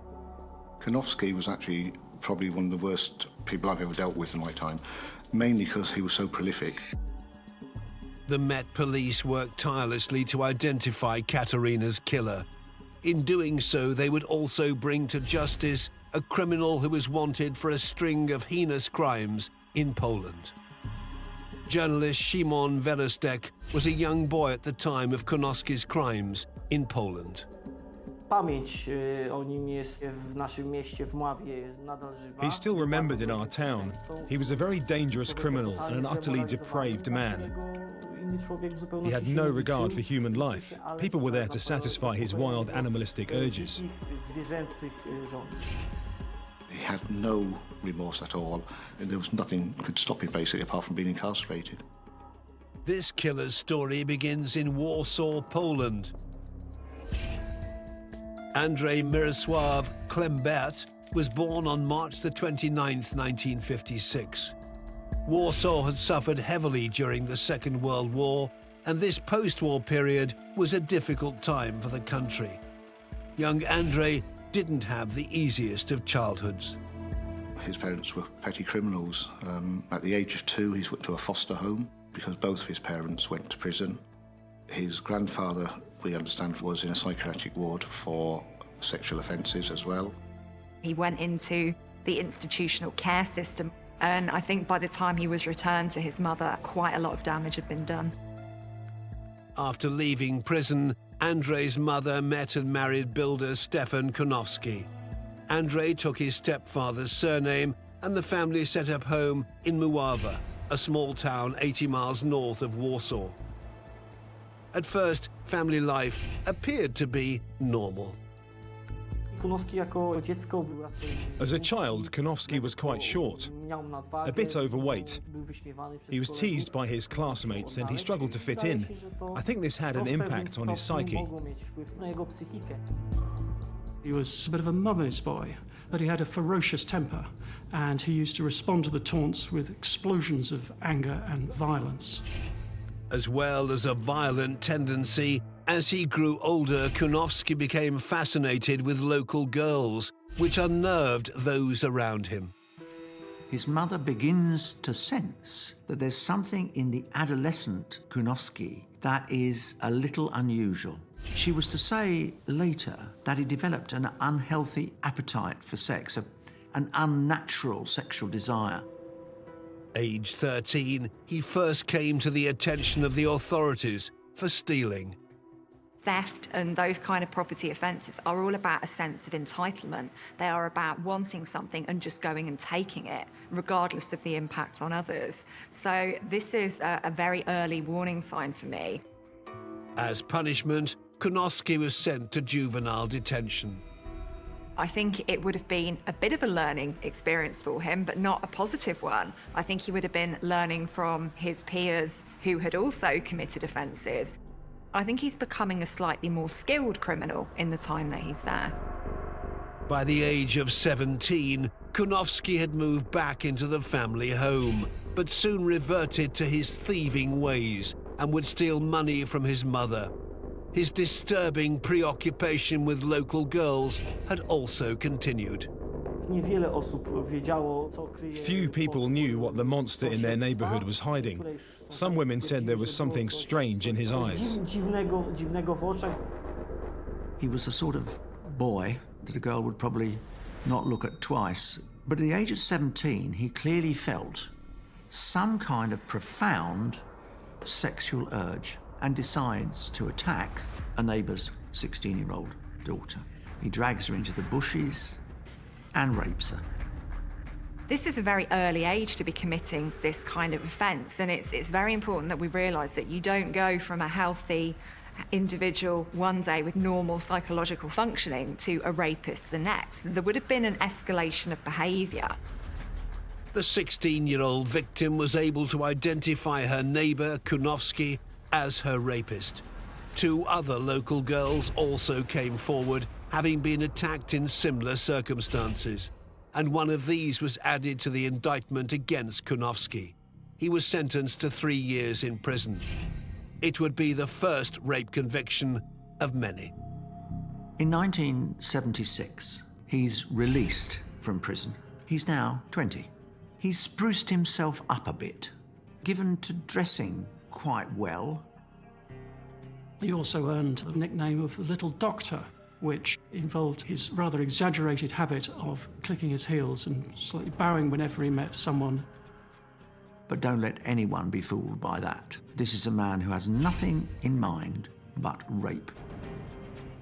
Kunowski was actually probably one of the worst people I've ever dealt with in my time, mainly because he was so prolific. The Met Police worked tirelessly to identify Katerina's killer. In doing so, they would also bring to justice a criminal who was wanted for a string of heinous crimes in Poland. Journalist Szymon Verostek was a young boy at the time of Kunowski's crimes in Poland. He's still remembered in our town. He was a very dangerous criminal and an utterly depraved man. He had no regard for human life. People were there to satisfy his wild animalistic urges. He had no remorse at all, and there was nothing could stop him, basically, apart from being incarcerated. This killer's story begins in Warsaw, Poland. Andrzej Mirosław Klembert was born on March the 29th, 1956. Warsaw had suffered heavily during the Second World War, and this post-war period was a difficult time for the country. Young Andrzej didn't have the easiest of childhoods. His parents were petty criminals. At the age of 2, he went to a foster home because both of his parents went to prison. His grandfather, we understand, was in a psychiatric ward for sexual offences as well. He went into the institutional care system, and I think by the time he was returned to his mother, quite a lot of damage had been done. After leaving prison, Andrzej's mother met and married builder Stefan Kunowski. Andrzej took his stepfather's surname, and the family set up home in Mława, a small town 80 miles north of Warsaw. At first, family life appeared to be normal. As a child, Konofsky was quite short, a bit overweight. He was teased by his classmates and he struggled to fit in. I think this had an impact on his psyche. He was a bit of a mama's boy, but he had a ferocious temper, and he used to respond to the taunts with explosions of anger and violence. As well as a violent tendency, as he grew older, Konofsky became fascinated with local girls, which unnerved those around him. His mother begins to sense that there's something in the adolescent Konofsky that is a little unusual. She was to say later that he developed an unhealthy appetite for sex, an unnatural sexual desire. Age 13, he first came to the attention of the authorities for stealing. Theft and those kind of property offences are all about a sense of entitlement. They are about wanting something and just going and taking it, regardless of the impact on others. So this is a very early warning sign for me. As punishment, Konofsky was sent to juvenile detention. I think it would have been a bit of a learning experience for him, but not a positive one. I think he would have been learning from his peers who had also committed offences. I think he's becoming a slightly more skilled criminal in the time that he's there. By the age of 17, Konofsky had moved back into the family home, but soon reverted to his thieving ways and would steal money from his mother. His disturbing preoccupation with local girls had also continued. Few people knew what the monster in their neighborhood was hiding. Some women said there was something strange in his eyes. He was the sort of boy that a girl would probably not look at twice. But at the age of 17, he clearly felt some kind of profound sexual urge and decides to attack a neighbour's 16-year-old daughter. He drags her into the bushes and rapes her. This is a very early age to be committing this kind of offence, and it's very important that we realise that you don't go from a healthy individual one day with normal psychological functioning to a rapist the next. There would have been an escalation of behaviour. The 16-year-old victim was able to identify her neighbour, Konofsky, as her rapist. Two other local girls also came forward, having been attacked in similar circumstances, and one of these was added to the indictment against Konofsky. He was sentenced to 3 years in prison. It would be the first rape conviction of many. In 1976, he's released from prison. He's now 20. He's spruced himself up a bit, given to dressing quite well. He also earned the nickname of the Little Doctor, which involved his rather exaggerated habit of clicking his heels and slightly bowing whenever he met someone. But don't let anyone be fooled by that. This is a man who has nothing in mind but rape.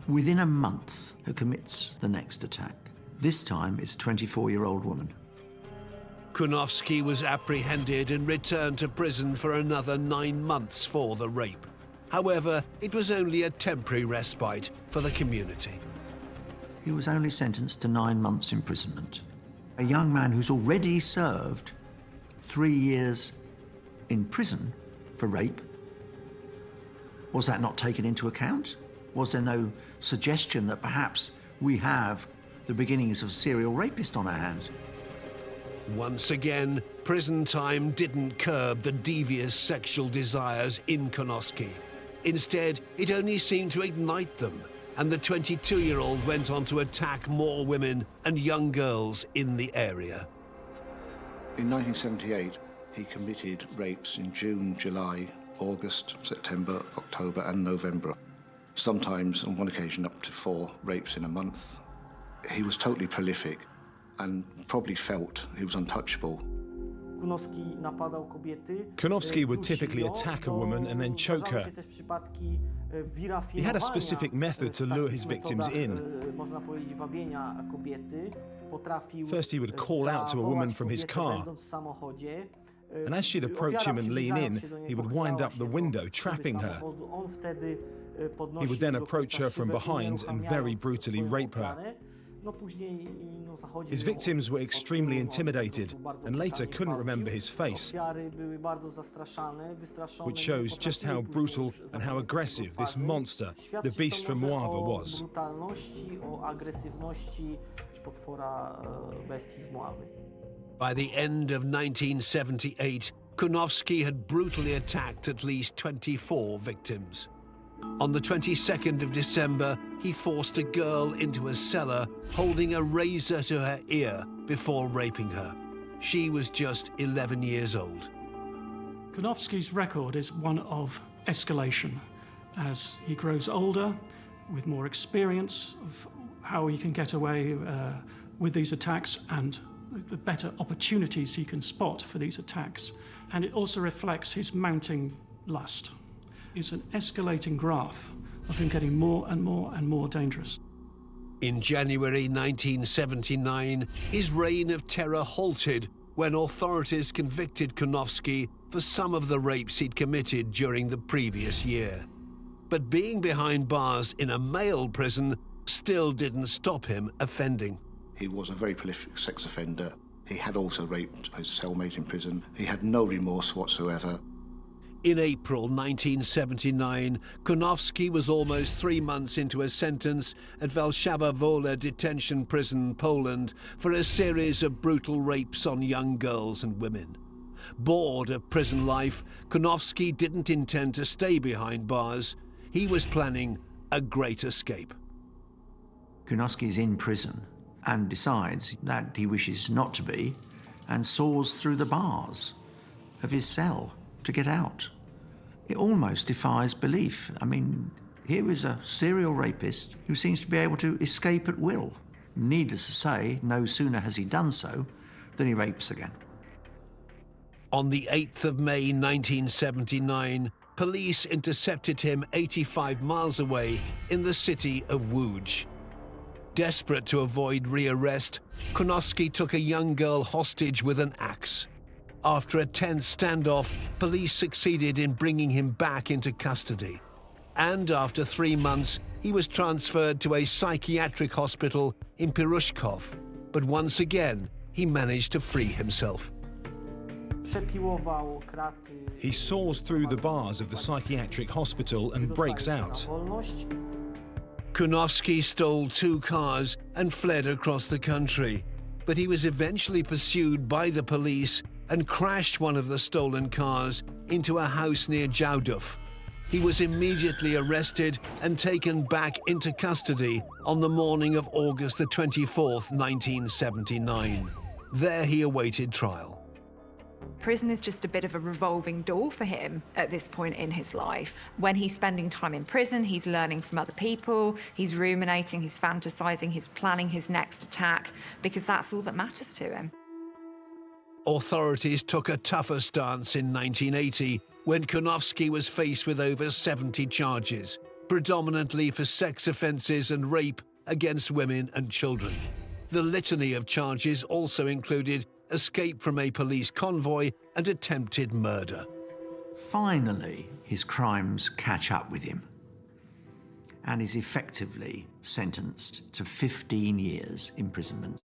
Within a month, he commits the next attack. This time, it's a 24-year-old woman. Konofsky was apprehended and returned to prison for another 9 months for the rape. However, it was only a temporary respite for the community. He was only sentenced to 9 months imprisonment. A young man who's already served 3 years in prison for rape. Was that not taken into account? Was there no suggestion that perhaps we have the beginnings of a serial rapist on our hands? Once again, prison time didn't curb the devious sexual desires in Konofsky. Instead, it only seemed to ignite them, and the 22-year-old went on to attack more women and young girls in the area. In 1978, he committed rapes in June, July, August, September, October and November. Sometimes, on one occasion, up to 4 rapes in a month. He was totally prolific and probably felt he was untouchable. Konofsky would typically attack a woman and then choke her. He had a specific method to lure his victims in. First, he would call out to a woman from his car, and as she'd approach him and lean in, he would wind up the window, trapping her. He would then approach her from behind and very brutally rape her. His victims were extremely intimidated and later couldn't remember his face, which shows just how brutal and how aggressive this monster, the beast from Moava, was. By the end of 1978, Konofsky had brutally attacked at least 24 victims. On the 22nd of December, he forced a girl into a cellar, holding a razor to her ear before raping her. She was just 11 years old. Konofsky's record is one of escalation. As he grows older, with more experience of how he can get away with these attacks and the better opportunities he can spot for these attacks. And it also reflects his mounting lust. It's an escalating graph of him getting more and more and more dangerous. In January 1979, his reign of terror halted when authorities convicted Konofsky for some of the rapes he'd committed during the previous year. But being behind bars in a male prison still didn't stop him offending. He was a very prolific sex offender. He had also raped his cellmate in prison. He had no remorse whatsoever. In April 1979, Konofsky was almost 3 months into a sentence at Warszawa Wola detention prison, Poland, for a series of brutal rapes on young girls and women. Bored of prison life, Konofsky didn't intend to stay behind bars. He was planning a great escape. Konofsky's in prison and decides that he wishes not to be and saws through the bars of his cell to get out. It almost defies belief. I mean, here is a serial rapist who seems to be able to escape at will. Needless to say, no sooner has he done so than he rapes again. On the 8th of May 1979, police intercepted him 85 miles away in the city of Łódź. Desperate to avoid rearrest, Konofsky took a young girl hostage with an axe. After a tense standoff, police succeeded in bringing him back into custody. And after 3 months, he was transferred to a psychiatric hospital in Pirushkov. But once again, he managed to free himself. He saws through the bars of the psychiatric hospital and breaks out. Konofsky stole 2 cars and fled across the country. But he was eventually pursued by the police and crashed one of the stolen cars into a house near Jałdów. He was immediately arrested and taken back into custody on the morning of August the 24th, 1979. There he awaited trial. Prison is just a bit of a revolving door for him at this point in his life. When he's spending time in prison, he's learning from other people, he's ruminating, he's fantasizing, he's planning his next attack, because that's all that matters to him. Authorities took a tougher stance in 1980 when Konofsky was faced with over 70 charges, predominantly for sex offences and rape against women and children. The litany of charges also included escape from a police convoy and attempted murder. Finally, his crimes catch up with him and is effectively sentenced to 15 years imprisonment.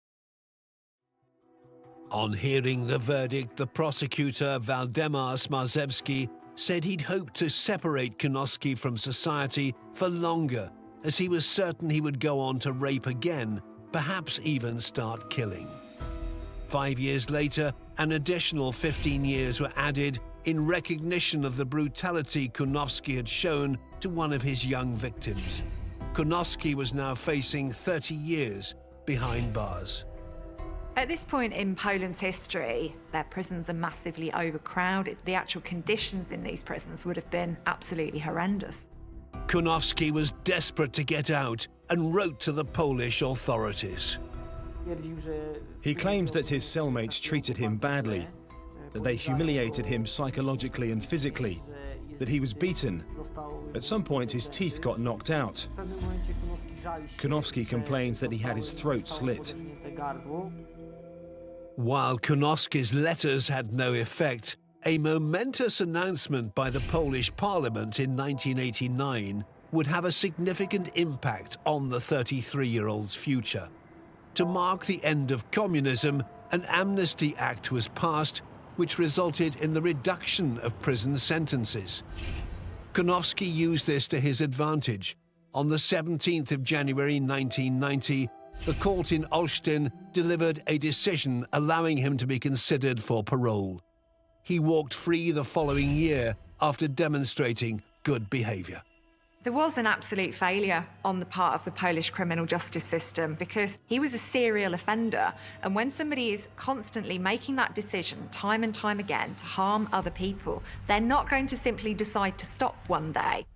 On hearing the verdict, the prosecutor, Waldemar Smarzewski, said he'd hoped to separate Konofsky from society for longer, as he was certain he would go on to rape again, perhaps even start killing. 5 years later, an additional 15 years were added in recognition of the brutality Konofsky had shown to one of his young victims. Konofsky was now facing 30 years behind bars. At this point in Poland's history, their prisons are massively overcrowded. The actual conditions in these prisons would have been absolutely horrendous. Konofsky was desperate to get out and wrote to the Polish authorities. He claimed that his cellmates treated him badly, that they humiliated him psychologically and physically, that he was beaten. At some point, his teeth got knocked out. Konofsky complains that he had his throat slit. While Konofsky's letters had no effect, a momentous announcement by the Polish Parliament in 1989 would have a significant impact on the 33-year-old's future. To mark the end of communism, an Amnesty Act was passed, which resulted in the reduction of prison sentences. Konofsky used this to his advantage. On the 17th of January 1990, the court in Olsztyn delivered a decision allowing him to be considered for parole. He walked free the following year after demonstrating good behaviour. There was an absolute failure on the part of the Polish criminal justice system because he was a serial offender. And when somebody is constantly making that decision time and time again to harm other people, they're not going to simply decide to stop one day.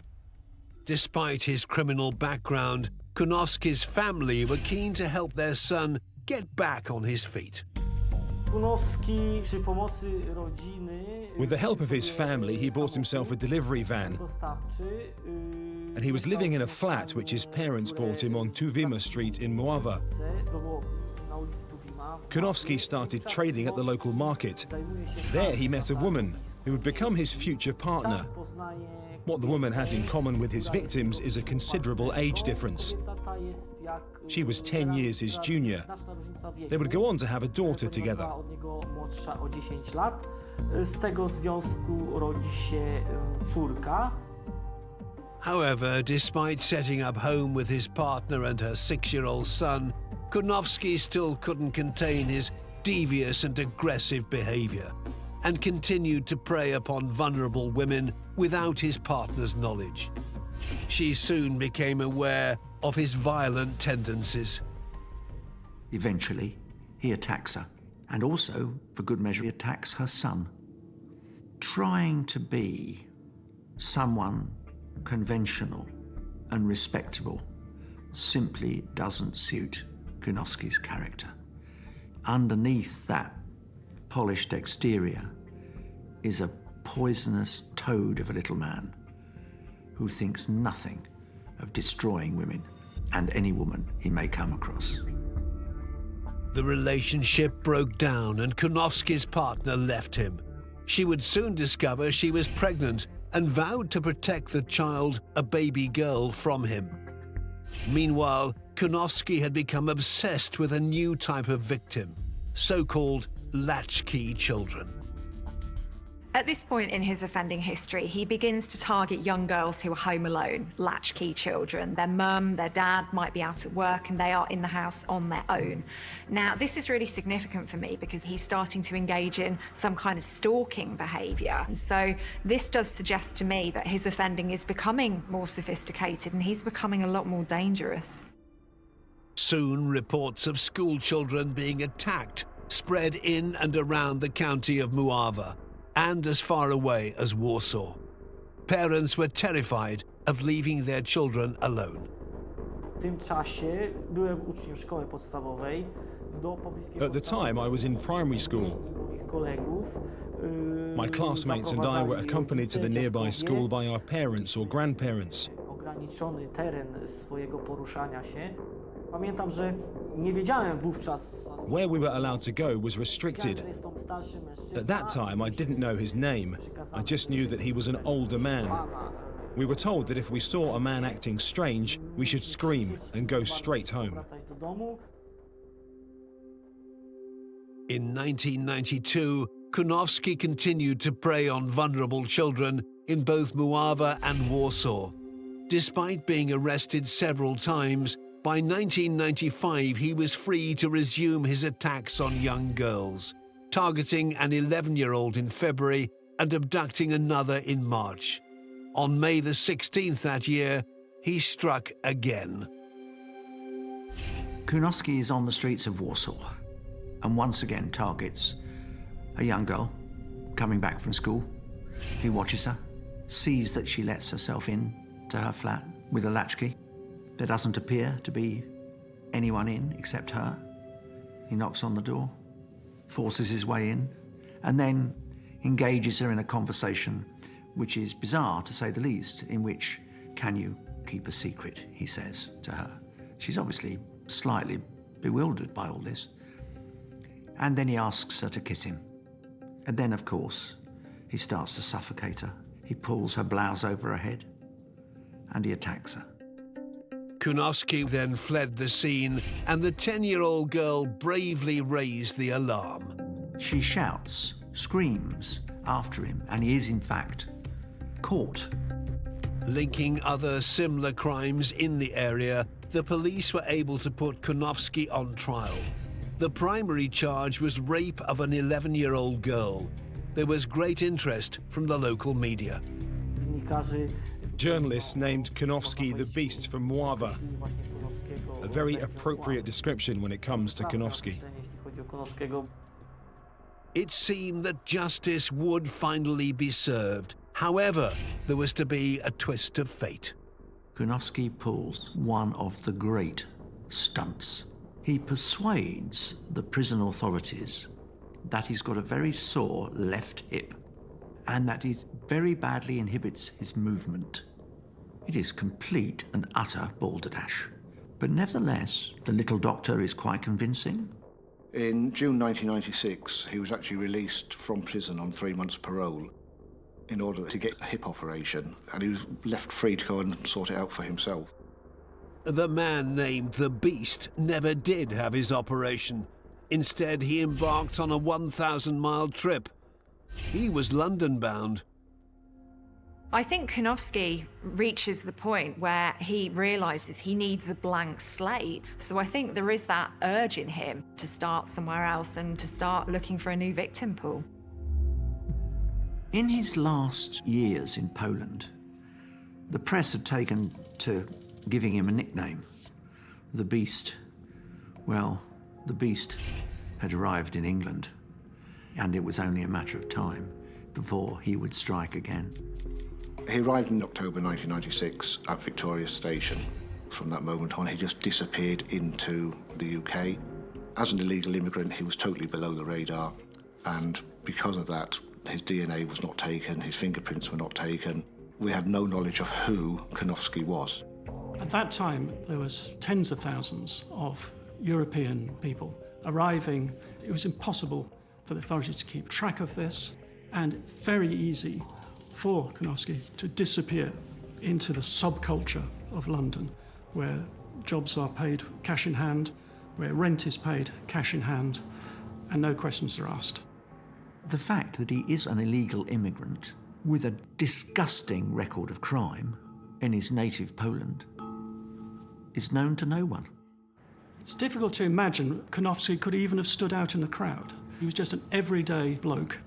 Despite his criminal background, Konofsky's family were keen to help their son get back on his feet. With the help of his family, he bought himself a delivery van, and he was living in a flat which his parents bought him on Tuwima Street in Mława. Konofsky started trading at the local market. There he met a woman who would become his future partner. What the woman has in common with his victims is a considerable age difference. She was 10 years his junior. They would go on to have a daughter together. However, despite setting up home with his partner and her 6-year-old son, Konofsky still couldn't contain his devious and aggressive behaviour and continued to prey upon vulnerable women without his partner's knowledge. She soon became aware of his violent tendencies. Eventually, he attacks her, and also, for good measure, he attacks her son. Trying to be someone conventional and respectable simply doesn't suit Konofsky's character. Underneath that polished exterior is a poisonous toad of a little man who thinks nothing of destroying women and any woman he may come across. The relationship broke down and Konofsky's partner left him. She would soon discover she was pregnant and vowed to protect the child, a baby girl, from him. Meanwhile, Konofsky had become obsessed with a new type of victim, so-called latchkey children. At this point in his offending history, he begins to target young girls who are home alone, latchkey children. Their mum, their dad might be out at work and they are in the house on their own. Now, this is really significant for me because he's starting to engage in some kind of stalking behaviour. And so this does suggest to me that his offending is becoming more sophisticated and he's becoming a lot more dangerous. Soon, reports of school children being attacked spread in and around the county of Mława, and as far away as Warsaw. Parents were terrified of leaving their children alone. At the time, I was in primary school. My classmates and I were accompanied to the nearby school by our parents or grandparents. Where we were allowed to go was restricted. At that time, I didn't know his name. I just knew that he was an older man. We were told that if we saw a man acting strange, we should scream and go straight home. In 1992, Konofsky continued to prey on vulnerable children in both Mława and Warsaw. Despite being arrested several times, by 1995 he was free to resume his attacks on young girls, targeting an 11-year-old in February and abducting another in March. On May the 16th that year, he struck again. Konofsky is on the streets of Warsaw and once again targets a young girl coming back from school. He watches her, sees that she lets herself in to her flat with a latchkey. There doesn't appear to be anyone in except her. He knocks on the door, forces his way in, and then engages her in a conversation which is bizarre, to say the least, in which, "Can you keep a secret?" he says to her. She's obviously slightly bewildered by all this. And then he asks her to kiss him. And then, of course, he starts to suffocate her. He pulls her blouse over her head, and he attacks her. Kunowski then fled the scene, and the 10-year-old girl bravely raised the alarm. She shouts, screams after him, and he is, in fact, caught. Linking other similar crimes in the area, the police were able to put Kunowski on trial. The primary charge was rape of an 11-year-old girl. There was great interest from the local media. Journalists named Kunowski the Beast from Mława, a very appropriate description when it comes to Kunowski. It seemed that justice would finally be served. However, there was to be a twist of fate. Kunowski pulls one of the great stunts. He persuades the prison authorities that he's got a very sore left hip and that it very badly inhibits his movement. It is complete and utter balderdash. But nevertheless, the little doctor is quite convincing. In June 1996, he was actually released from prison on 3 months' parole in order to get a hip operation, and he was left free to go and sort it out for himself. The man named the Beast never did have his operation. Instead, he embarked on a 1,000-mile trip. He was London-bound. I think Kunowski reaches the point where he realises he needs a blank slate. So I think there is that urge in him to start somewhere else and to start looking for a new victim pool. In his last years in Poland, the press had taken to giving him a nickname, the Beast. Well, the Beast had arrived in England, and it was only a matter of time before he would strike again. He arrived in October 1996 at Victoria Station. From that moment on, he just disappeared into the UK. As an illegal immigrant, he was totally below the radar, and because of that, his DNA was not taken, his fingerprints were not taken. We had no knowledge of who Kunowski was. At that time, there was tens of thousands of European people arriving. It was impossible for the authorities to keep track of this, and very easy for Kunowski to disappear into the subculture of London, where jobs are paid cash in hand, where rent is paid cash in hand, and no questions are asked. The fact that he is an illegal immigrant with a disgusting record of crime in his native Poland is known to no one. It's difficult to imagine Kunowski could even have stood out in the crowd. He was just an everyday bloke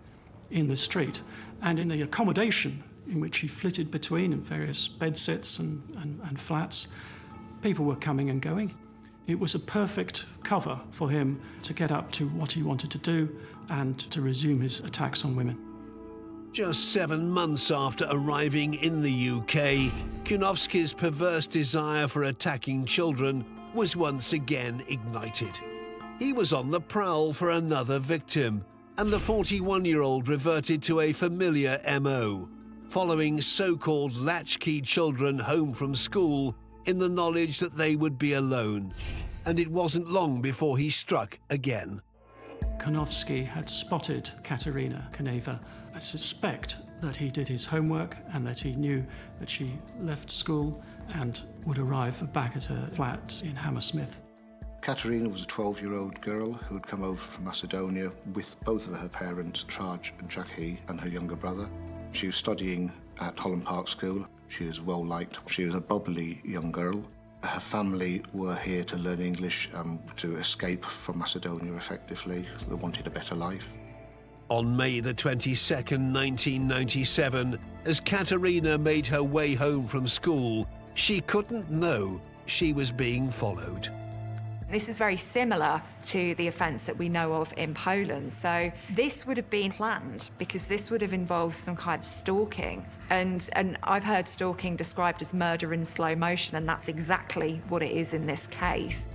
in the street, and in the accommodation in which he flitted between in various bedsits and flats, people were coming and going. It was a perfect cover for him to get up to what he wanted to do and to resume his attacks on women. Just 7 months after arriving in the UK, Kunowski's perverse desire for attacking children was once again ignited. He was on the prowl for another victim, and the 41-year-old reverted to a familiar MO, following so-called latchkey children home from school in the knowledge that they would be alone. And it wasn't long before he struck again. Kunowski had spotted Katerina Koneva. I suspect that he did his homework and that he knew that she left school and would arrive back at her flat in Hammersmith. Katerina was a 12-year-old girl who had come over from Macedonia with both of her parents, Traj and Jackie, and her younger brother. She was studying at Holland Park School. She was well-liked. She was a bubbly young girl. Her family were here to learn English, to escape from Macedonia effectively. They wanted a better life. On May the 22nd, 1997, as Katerina made her way home from school, she couldn't know she was being followed. This is very similar to the offence that we know of in Poland. So this would have been planned because this would have involved some kind of stalking. And I've heard stalking described as murder in slow motion, and that's exactly what it is in this case.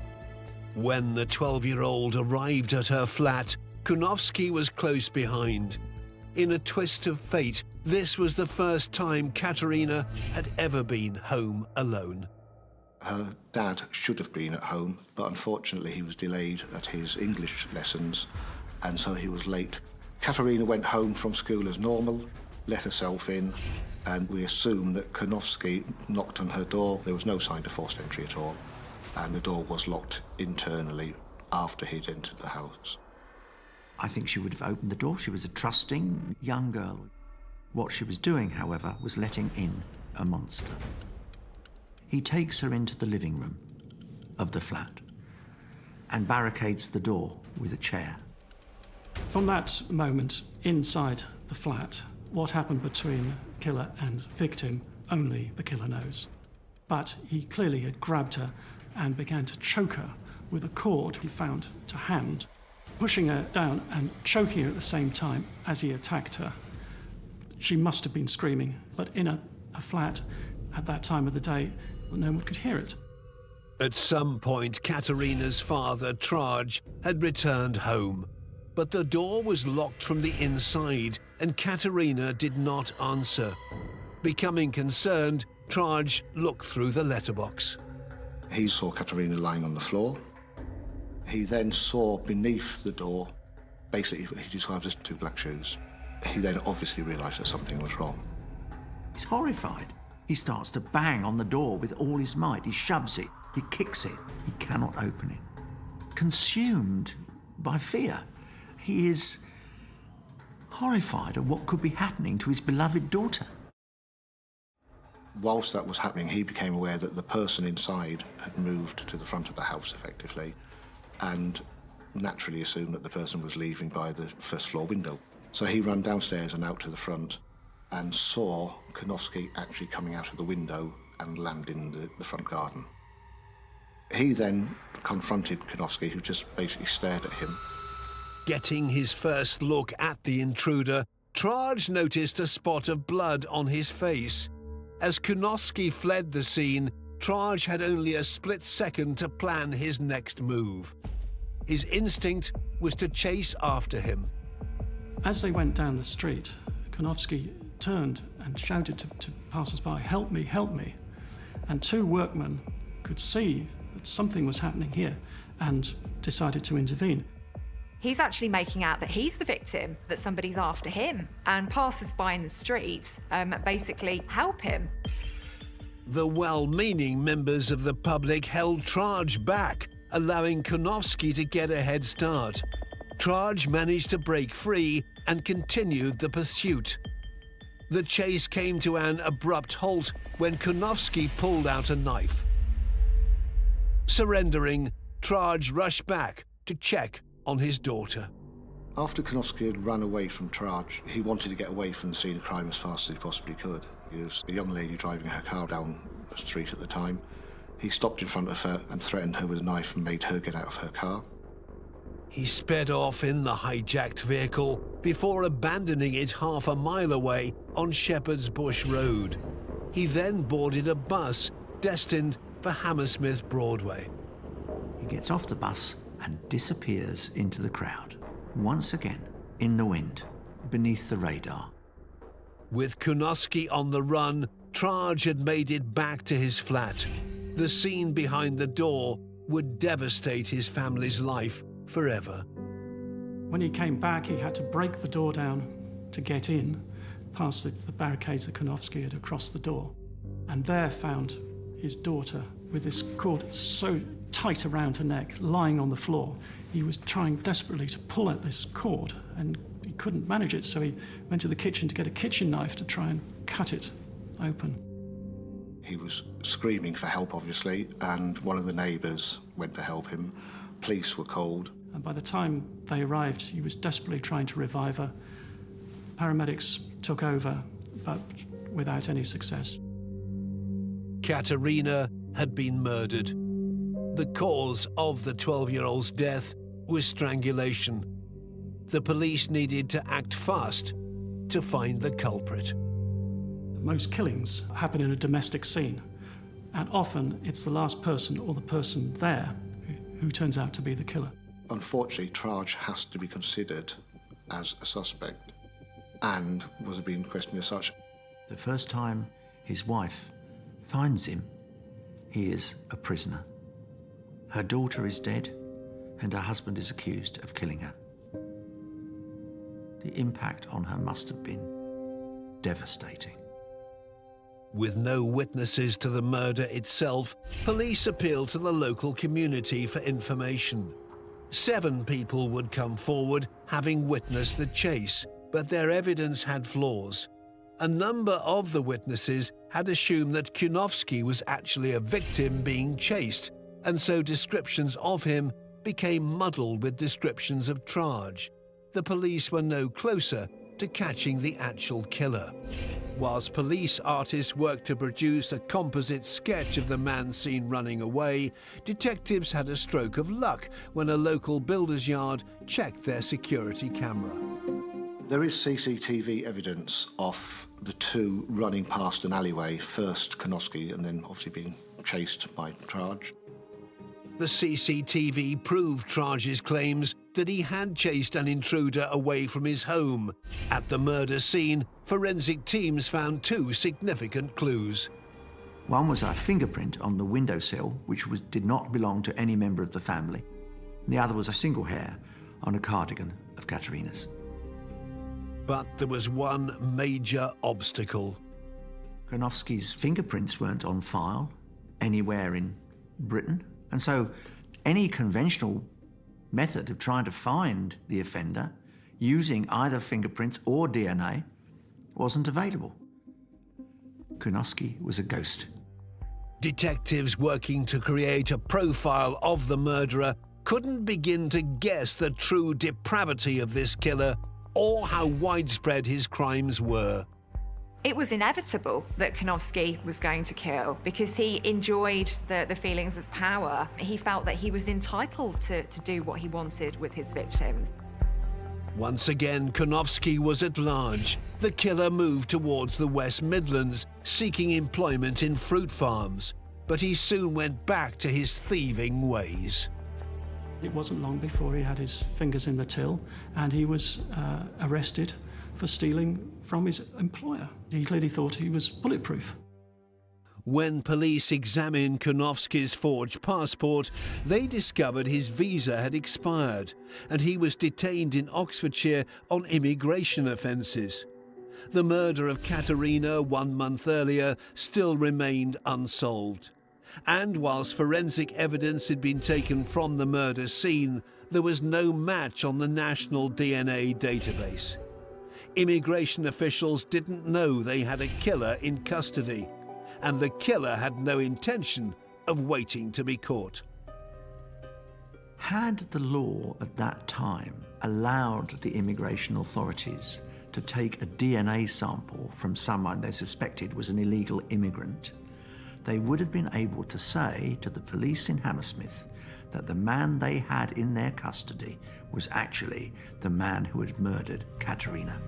When the 12-year-old arrived at her flat, Kunowski was close behind. In a twist of fate, this was the first time Katerina had ever been home alone. Her dad should have been at home, but unfortunately he was delayed at his English lessons, and so he was late. Katerina went home from school as normal, let herself in, and we assume that Konofsky knocked on her door. There was no sign of forced entry at all, and the door was locked internally after he'd entered the house. I think she would have opened the door. She was a trusting young girl. What she was doing, however, was letting in a monster. He takes her into the living room of the flat and barricades the door with a chair. From that moment inside the flat, what happened between killer and victim, only the killer knows. But he clearly had grabbed her and began to choke her with a cord he found to hand, pushing her down and choking her at the same time as he attacked her. She must have been screaming, but in a flat at that time of the day, no one could hear it. At some point, Katerina's father, Traj, had returned home, but the door was locked from the inside and Katerina did not answer. Becoming concerned, Traj looked through the letterbox. He saw Katerina lying on the floor. He then saw beneath the door, basically he described as 2 black shoes. He then obviously realised that something was wrong. He's horrified. He starts to bang on the door with all his might. He shoves it, he kicks it. He cannot open it. Consumed by fear, he is horrified at what could be happening to his beloved daughter. Whilst that was happening, he became aware that the person inside had moved to the front of the house, effectively, and naturally assumed that the person was leaving by the first floor window. So he ran downstairs and out to the front and saw Konofsky actually coming out of the window and land in the front garden. He then confronted Konofsky, who just basically stared at him. Getting his first look at the intruder, Traj noticed a spot of blood on his face. As Konofsky fled the scene, Traj had only a split second to plan his next move. His instinct was to chase after him. As they went down the street, Konofsky turned and shouted to passers-by, "Help me, help me." And 2 workmen could see that something was happening here and decided to intervene. He's actually making out that he's the victim, that somebody's after him, and passers-by in the streets basically help him. The well-meaning members of the public held Traj back, allowing Konofsky to get a head start. Traj managed to break free and continued the pursuit. The chase came to an abrupt halt when Konofsky pulled out a knife. Surrendering, Traj rushed back to check on his daughter. After Konofsky had run away from Traj, he wanted to get away from the scene of crime as fast as he possibly could. There was a young lady driving her car down the street at the time. He stopped in front of her and threatened her with a knife and made her get out of her car. He sped off in the hijacked vehicle before abandoning it half a mile away on Shepherd's Bush Road. He then boarded a bus destined for Hammersmith Broadway. He gets off the bus and disappears into the crowd, once again in the wind, beneath the radar. With Konofsky on the run, Traj had made it back to his flat. The scene behind the door would devastate his family's life forever. When he came back, he had to break the door down to get in, past the barricades that Konofsky had across the door, and there found his daughter with this cord so tight around her neck, lying on the floor. He was trying desperately to pull at this cord, and he couldn't manage it, so he went to the kitchen to get a kitchen knife to try and cut it open. He was screaming for help, obviously, and one of the neighbours went to help him. Police were called. And by the time they arrived, he was desperately trying to revive her. Paramedics took over, but without any success. Katerina had been murdered. The cause of the 12-year-old's death was strangulation. The police needed to act fast to find the culprit. Most killings happen in a domestic scene, and often it's the last person or the person there who turns out to be the killer. Unfortunately, Traj has to be considered as a suspect and was being questioned as such. The first time his wife finds him, he is a prisoner. Her daughter is dead, and her husband is accused of killing her. The impact on her must have been devastating. With no witnesses to the murder itself, police appealed to the local community for information. 7 people would come forward having witnessed the chase, but their evidence had flaws. A number of the witnesses had assumed that Kunowski was actually a victim being chased, and so descriptions of him became muddled with descriptions of Traj. The police were no closer to catching the actual killer. Whilst police artists worked to produce a composite sketch of the man seen running away, detectives had a stroke of luck when a local builder's yard checked their security camera. There is CCTV evidence of the 2 running past an alleyway, first Kunowski and then obviously being chased by Traj. The CCTV proved Traj's claims that he had chased an intruder away from his home. At the murder scene, forensic teams found 2 significant clues. One was a fingerprint on the windowsill, which did not belong to any member of the family. The other was a single hair on a cardigan of Katerina's. But there was one major obstacle. Kunowski's fingerprints weren't on file anywhere in Britain, and so any conventional method of trying to find the offender using either fingerprints or DNA wasn't available. Kunowski was a ghost. Detectives working to create a profile of the murderer couldn't begin to guess the true depravity of this killer or how widespread his crimes were. It was inevitable that Kunowski was going to kill because he enjoyed the feelings of power. He felt that he was entitled to do what he wanted with his victims. Once again, Kunowski was at large. The killer moved towards the West Midlands, seeking employment in fruit farms. But he soon went back to his thieving ways. It wasn't long before he had his fingers in the till and he was arrested for stealing from his employer. He clearly thought he was bulletproof. When police examined Kunowski's forged passport, they discovered his visa had expired and he was detained in Oxfordshire on immigration offences. The murder of Katerina 1 month earlier still remained unsolved. And whilst forensic evidence had been taken from the murder scene, there was no match on the national DNA database. Immigration officials didn't know they had a killer in custody, and the killer had no intention of waiting to be caught. Had the law at that time allowed the immigration authorities to take a DNA sample from someone they suspected was an illegal immigrant, they would have been able to say to the police in Hammersmith that the man they had in their custody was actually the man who had murdered Katerina.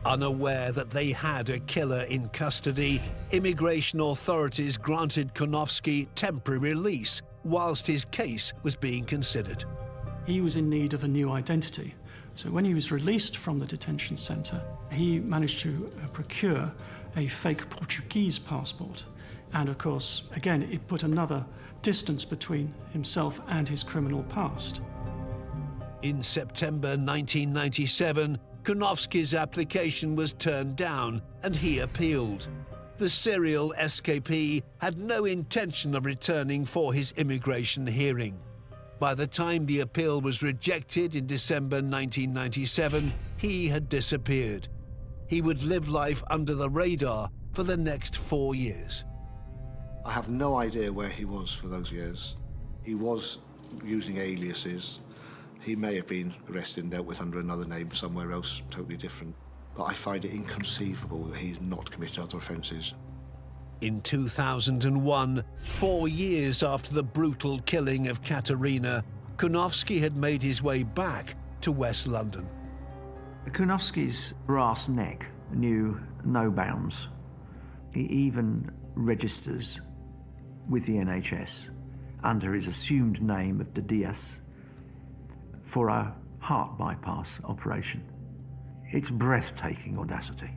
Unaware that they had a killer in custody, immigration authorities granted Kunowski temporary release whilst his case was being considered. He was in need of a new identity. So when he was released from the detention centre, he managed to procure a fake Portuguese passport. And of course, again, it put another distance between himself and his criminal past. In September 1997, Kunowski's application was turned down and he appealed. The serial escapee had no intention of returning for his immigration hearing. By the time the appeal was rejected in December 1997, he had disappeared. He would live life under the radar for the next 4 years. I have no idea where he was for those years. He was using aliases. He may have been arrested and dealt with under another name somewhere else, totally different. But I find it inconceivable that he's not committed other offences. In 2001, 4 years after the brutal killing of Katerina, Kunowski had made his way back to West London. Kunowski's brass neck knew no bounds. He even registers with the NHS under his assumed name of De Diaz for a heart bypass operation. It's breathtaking audacity.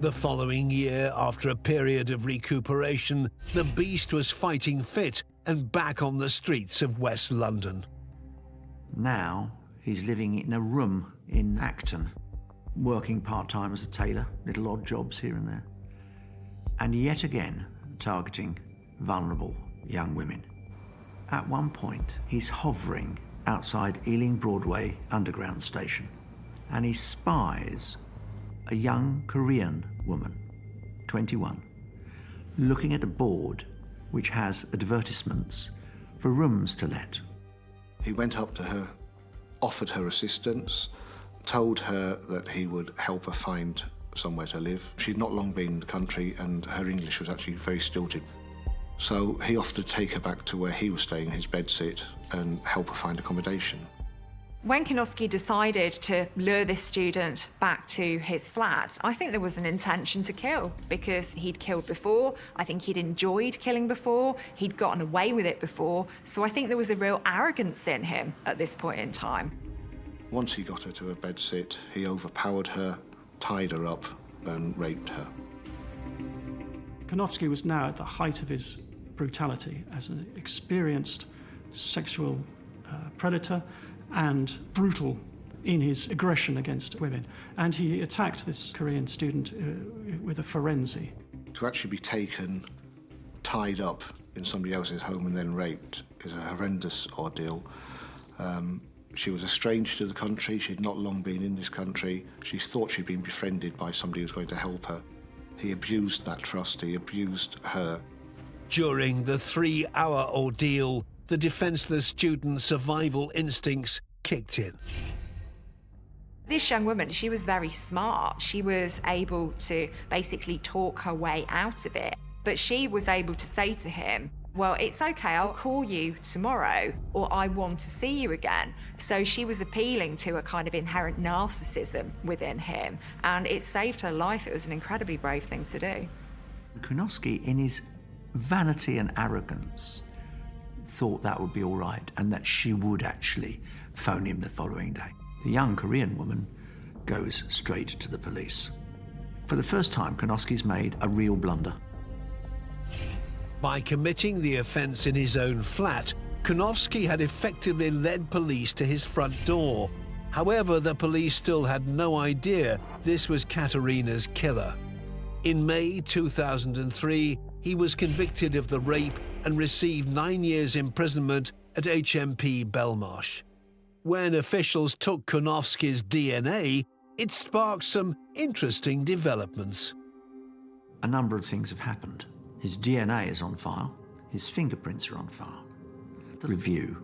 The following year, after a period of recuperation, the beast was fighting fit and back on the streets of West London. Now he's living in a room in Acton, working part-time as a tailor, little odd jobs here and there. and yet again targeting vulnerable young women. At one point, he's hovering outside Ealing Broadway Underground Station, and he spies a young Korean woman, 21, looking at a board which has advertisements for rooms to let. He went up to her, offered her assistance, told her that he would help her find somewhere to live. She'd not long been in the country and her English was actually very stilted. So he offered to take her back to where he was staying, his bedsit, and help her find accommodation. When Konofsky decided to lure this student back to his flat, I think there was an intention to kill, because he'd killed before. I think he'd enjoyed killing before. He'd gotten away with it before. So I think there was a real arrogance in him at this point in time. Once he got her to her bedsit, he overpowered her, tied her up, and raped her. Konofsky was now at the height of his brutality as an experienced sexual predator and brutal in his aggression against women. And he attacked this Korean student with a frenzy. To actually be taken, tied up in somebody else's home and then raped is a horrendous ordeal. She was a stranger to the country. She'd not long been in this country. She thought she'd been befriended by somebody who was going to help her. He abused that trust. He abused her. During the 3-hour ordeal, the defenseless student's survival instincts kicked in. This young woman, she was very smart. She was able to basically talk her way out of it. But she was able to say to him, well, it's okay, I'll call you tomorrow, or I want to see you again. So she was appealing to a kind of inherent narcissism within him, and it saved her life. It was an incredibly brave thing to do. Konofsky, in his vanity and arrogance, thought that would be all right and that she would actually phone him the following day. The young Korean woman goes straight to the police. For the first time, Konofsky's made a real blunder. By committing the offence in his own flat, Konofsky had effectively led police to his front door. However, the police still had no idea this was Katerina's killer. In May 2003, he was convicted of the rape and received 9 years imprisonment at HMP Belmarsh. When officials took Konofsky's DNA, it sparked some interesting developments. A number of things have happened. His DNA is on file, his fingerprints are on file. The review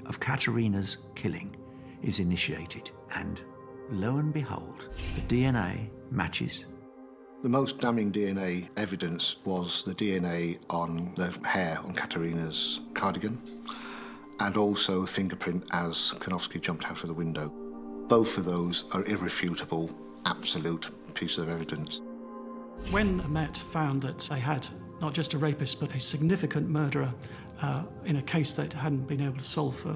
of Katerina's killing is initiated, and lo and behold, the DNA matches. The most damning DNA evidence was the DNA on the hair on Katerina's cardigan, and also a fingerprint as Konofsky jumped out of the window. Both of those are irrefutable, absolute pieces of evidence. When the Met found that they had not just a rapist, but a significant murderer in a case that hadn't been able to solve for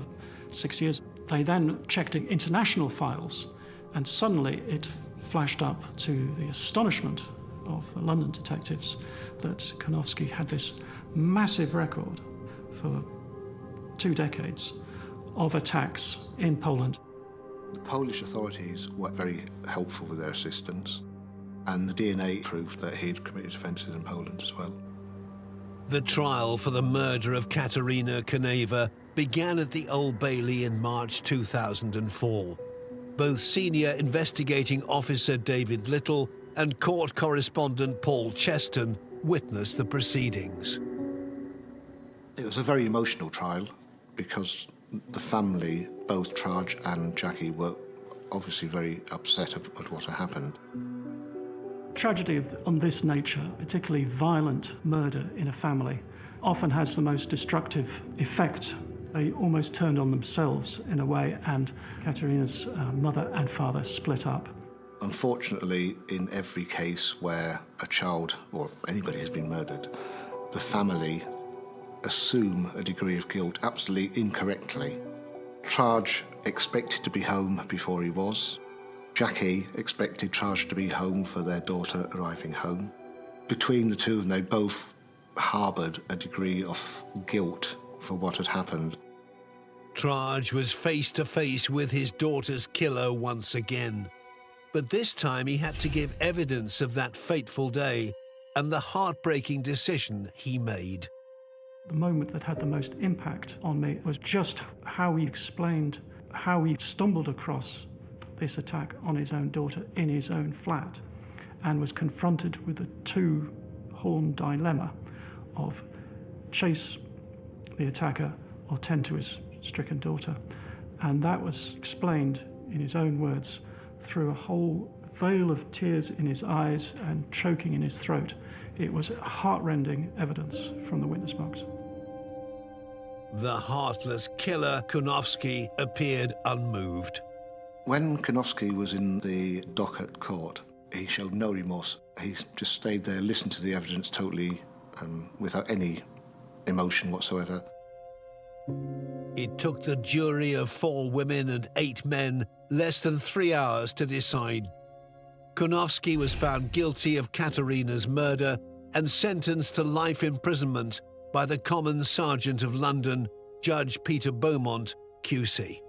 6 years, they then checked international files, and suddenly it flashed up to the astonishment of the London detectives that Konofsky had this massive record for 2 decades of attacks in Poland. The Polish authorities were very helpful with their assistance, and the DNA proved that he'd committed offences in Poland as well. The trial for the murder of Katerina Koneva began at the Old Bailey in March 2004. Both senior investigating officer David Little and court correspondent Paul Cheston witnessed the proceedings. It was a very emotional trial because the family, both Traj and Jackie, were obviously very upset at what had happened. Tragedy on this nature, particularly violent murder in a family, often has the most destructive effect. They almost turned on themselves in a way, and Katerina's mother and father split up. Unfortunately, in every case where a child or anybody has been murdered, the family assume a degree of guilt absolutely incorrectly. Traj expected to be home before he was. Jackie expected Traj to be home for their daughter arriving home. Between the two of them, they both harboured a degree of guilt for what had happened. Traj was face to face with his daughter's killer once again. But this time he had to give evidence of that fateful day. and the heartbreaking decision he made. The moment that had the most impact on me was just how he explained how he stumbled across this attack on his own daughter in his own flat and was confronted with the two-horn dilemma of chase the attacker or tend to his stricken daughter. And that was explained in his own words through a whole veil of tears in his eyes and choking in his throat. It was heart-rending evidence from the witness box. The heartless killer Konofsky appeared unmoved. When Konofsky was in the dock at court, he showed no remorse. He just stayed there, listened to the evidence totally without any emotion whatsoever. It took the jury of 4 women and 8 men less than 3 hours to decide. Konofsky was found guilty of Katerina's murder and sentenced to life imprisonment by the Common Sergeant of London, Judge Peter Beaumont, QC.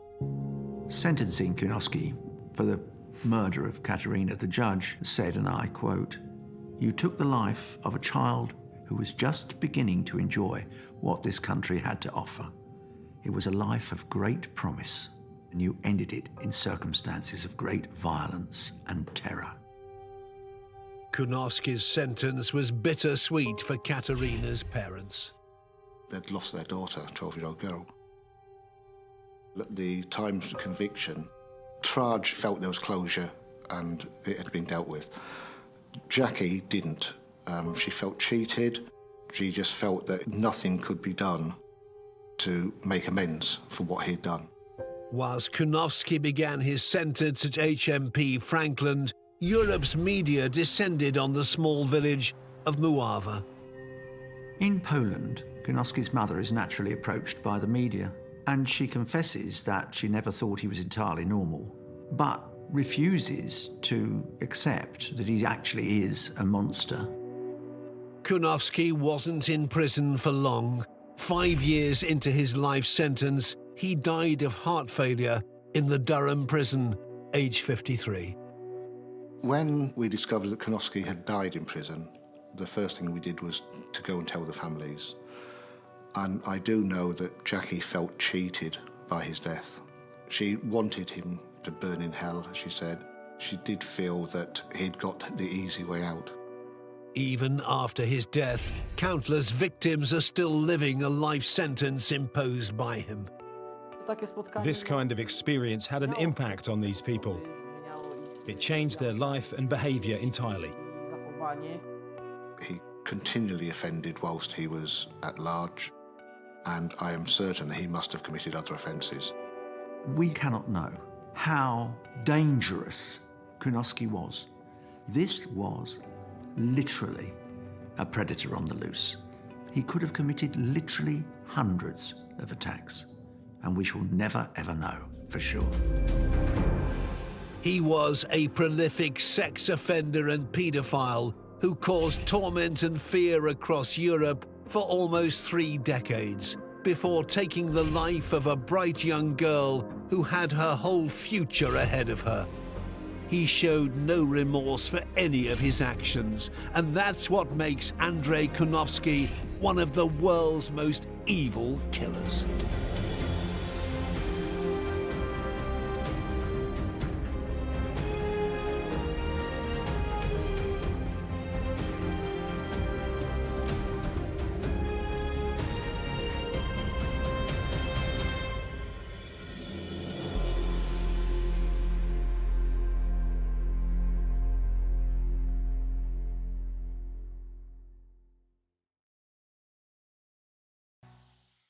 Sentencing Konofsky for the murder of Katerina, the judge said, and I quote, "You took the life of a child who was just beginning to enjoy what this country had to offer. It was a life of great promise, and you ended it in circumstances of great violence and terror." Konofsky's sentence was bittersweet for Katerina's parents. They'd lost their daughter, a 12-year-old girl. At the time of the conviction, Traj felt there was closure and it had been dealt with. Jackie didn't. She felt cheated. She just felt that nothing could be done to make amends for what he'd done. Whilst Konofsky began his sentence at HMP Frankland, Europe's media descended on the small village of Mława. In Poland, Konofsky's mother is naturally approached by the media, and she confesses that she never thought he was entirely normal, but refuses to accept that he actually is a monster. Konofsky wasn't in prison for long. 5 years into his life sentence, he died of heart failure in the Durham prison, age 53. When we discovered that Konofsky had died in prison, the first thing we did was to go and tell the families. And I do know that Jackie felt cheated by his death. She wanted him to burn in hell, as she said. She did feel that he'd got the easy way out. Even after his death, countless victims are still living a life sentence imposed by him. This kind of experience had an impact on these people. It changed their life and behaviour entirely. He continually offended whilst he was at large, and I am certain that he must have committed other offences. We cannot know how dangerous Konofsky was. This was literally a predator on the loose. He could have committed literally hundreds of attacks, and we shall never ever know for sure. He was a prolific sex offender and paedophile who caused torment and fear across Europe for almost 3 decades, before taking the life of a bright young girl who had her whole future ahead of her. He showed no remorse for any of his actions, and that's what makes Andrei Konofsky one of the world's most evil killers.